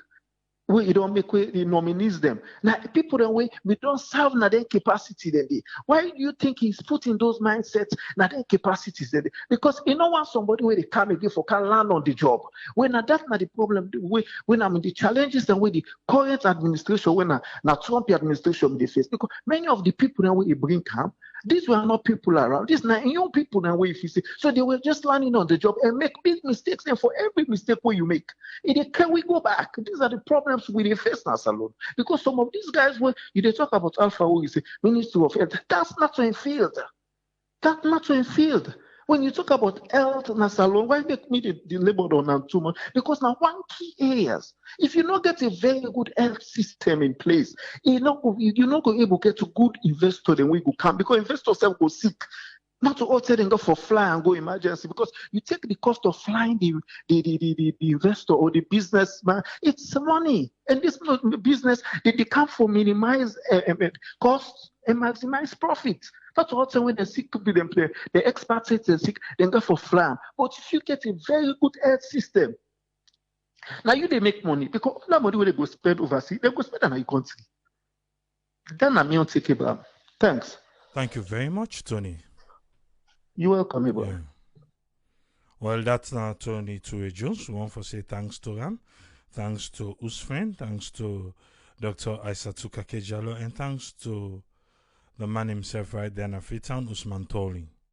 We don't make the nominees them. Now people that we don't serve na their capacity then. Why do you think he's putting those mindsets na their capacities then? Because you don't want somebody where they come again for can land on the job. When that's not the problem. When I mean the challenges and with the current administration when na Trump administration they face. Because many of the people that we bring come These were not people around. These are young people now, if you see. So they were just learning on the job and make big mistakes. And for every mistake where you make, can we go back? These are the problems we face now, Salon. Because some of these guys, when they talk about Alpha, who is a Ministry of Health, that's not in field. That's not in field. When you talk about health in a salon, why make me the labor on too much? Because now one key areas, if you not get a very good health system in place, you're not going to able to get a good investor then we go come, because investors have go sick. Not to all tell them go for fly and go emergency, because you take the cost of flying the investor or the businessman, it's money. And this business, they come for minimize costs and maximize profit. That's what when the sick people them play, the experts say they're sick, then go for flam. But if you get a very good health system, now you they make money, because all that money when they go spend overseas, they go spend on your country. Then I'm not take it. Thanks. Thank you very much, Tony. You're welcome, Ibo. Yeah. Well, that's now Tony Ture Jones. We want to say thanks to him, thanks to Usman, thanks to Dr. Aissatou Kakejalo, and thanks to the man himself right there in Freetown, Usman Toli.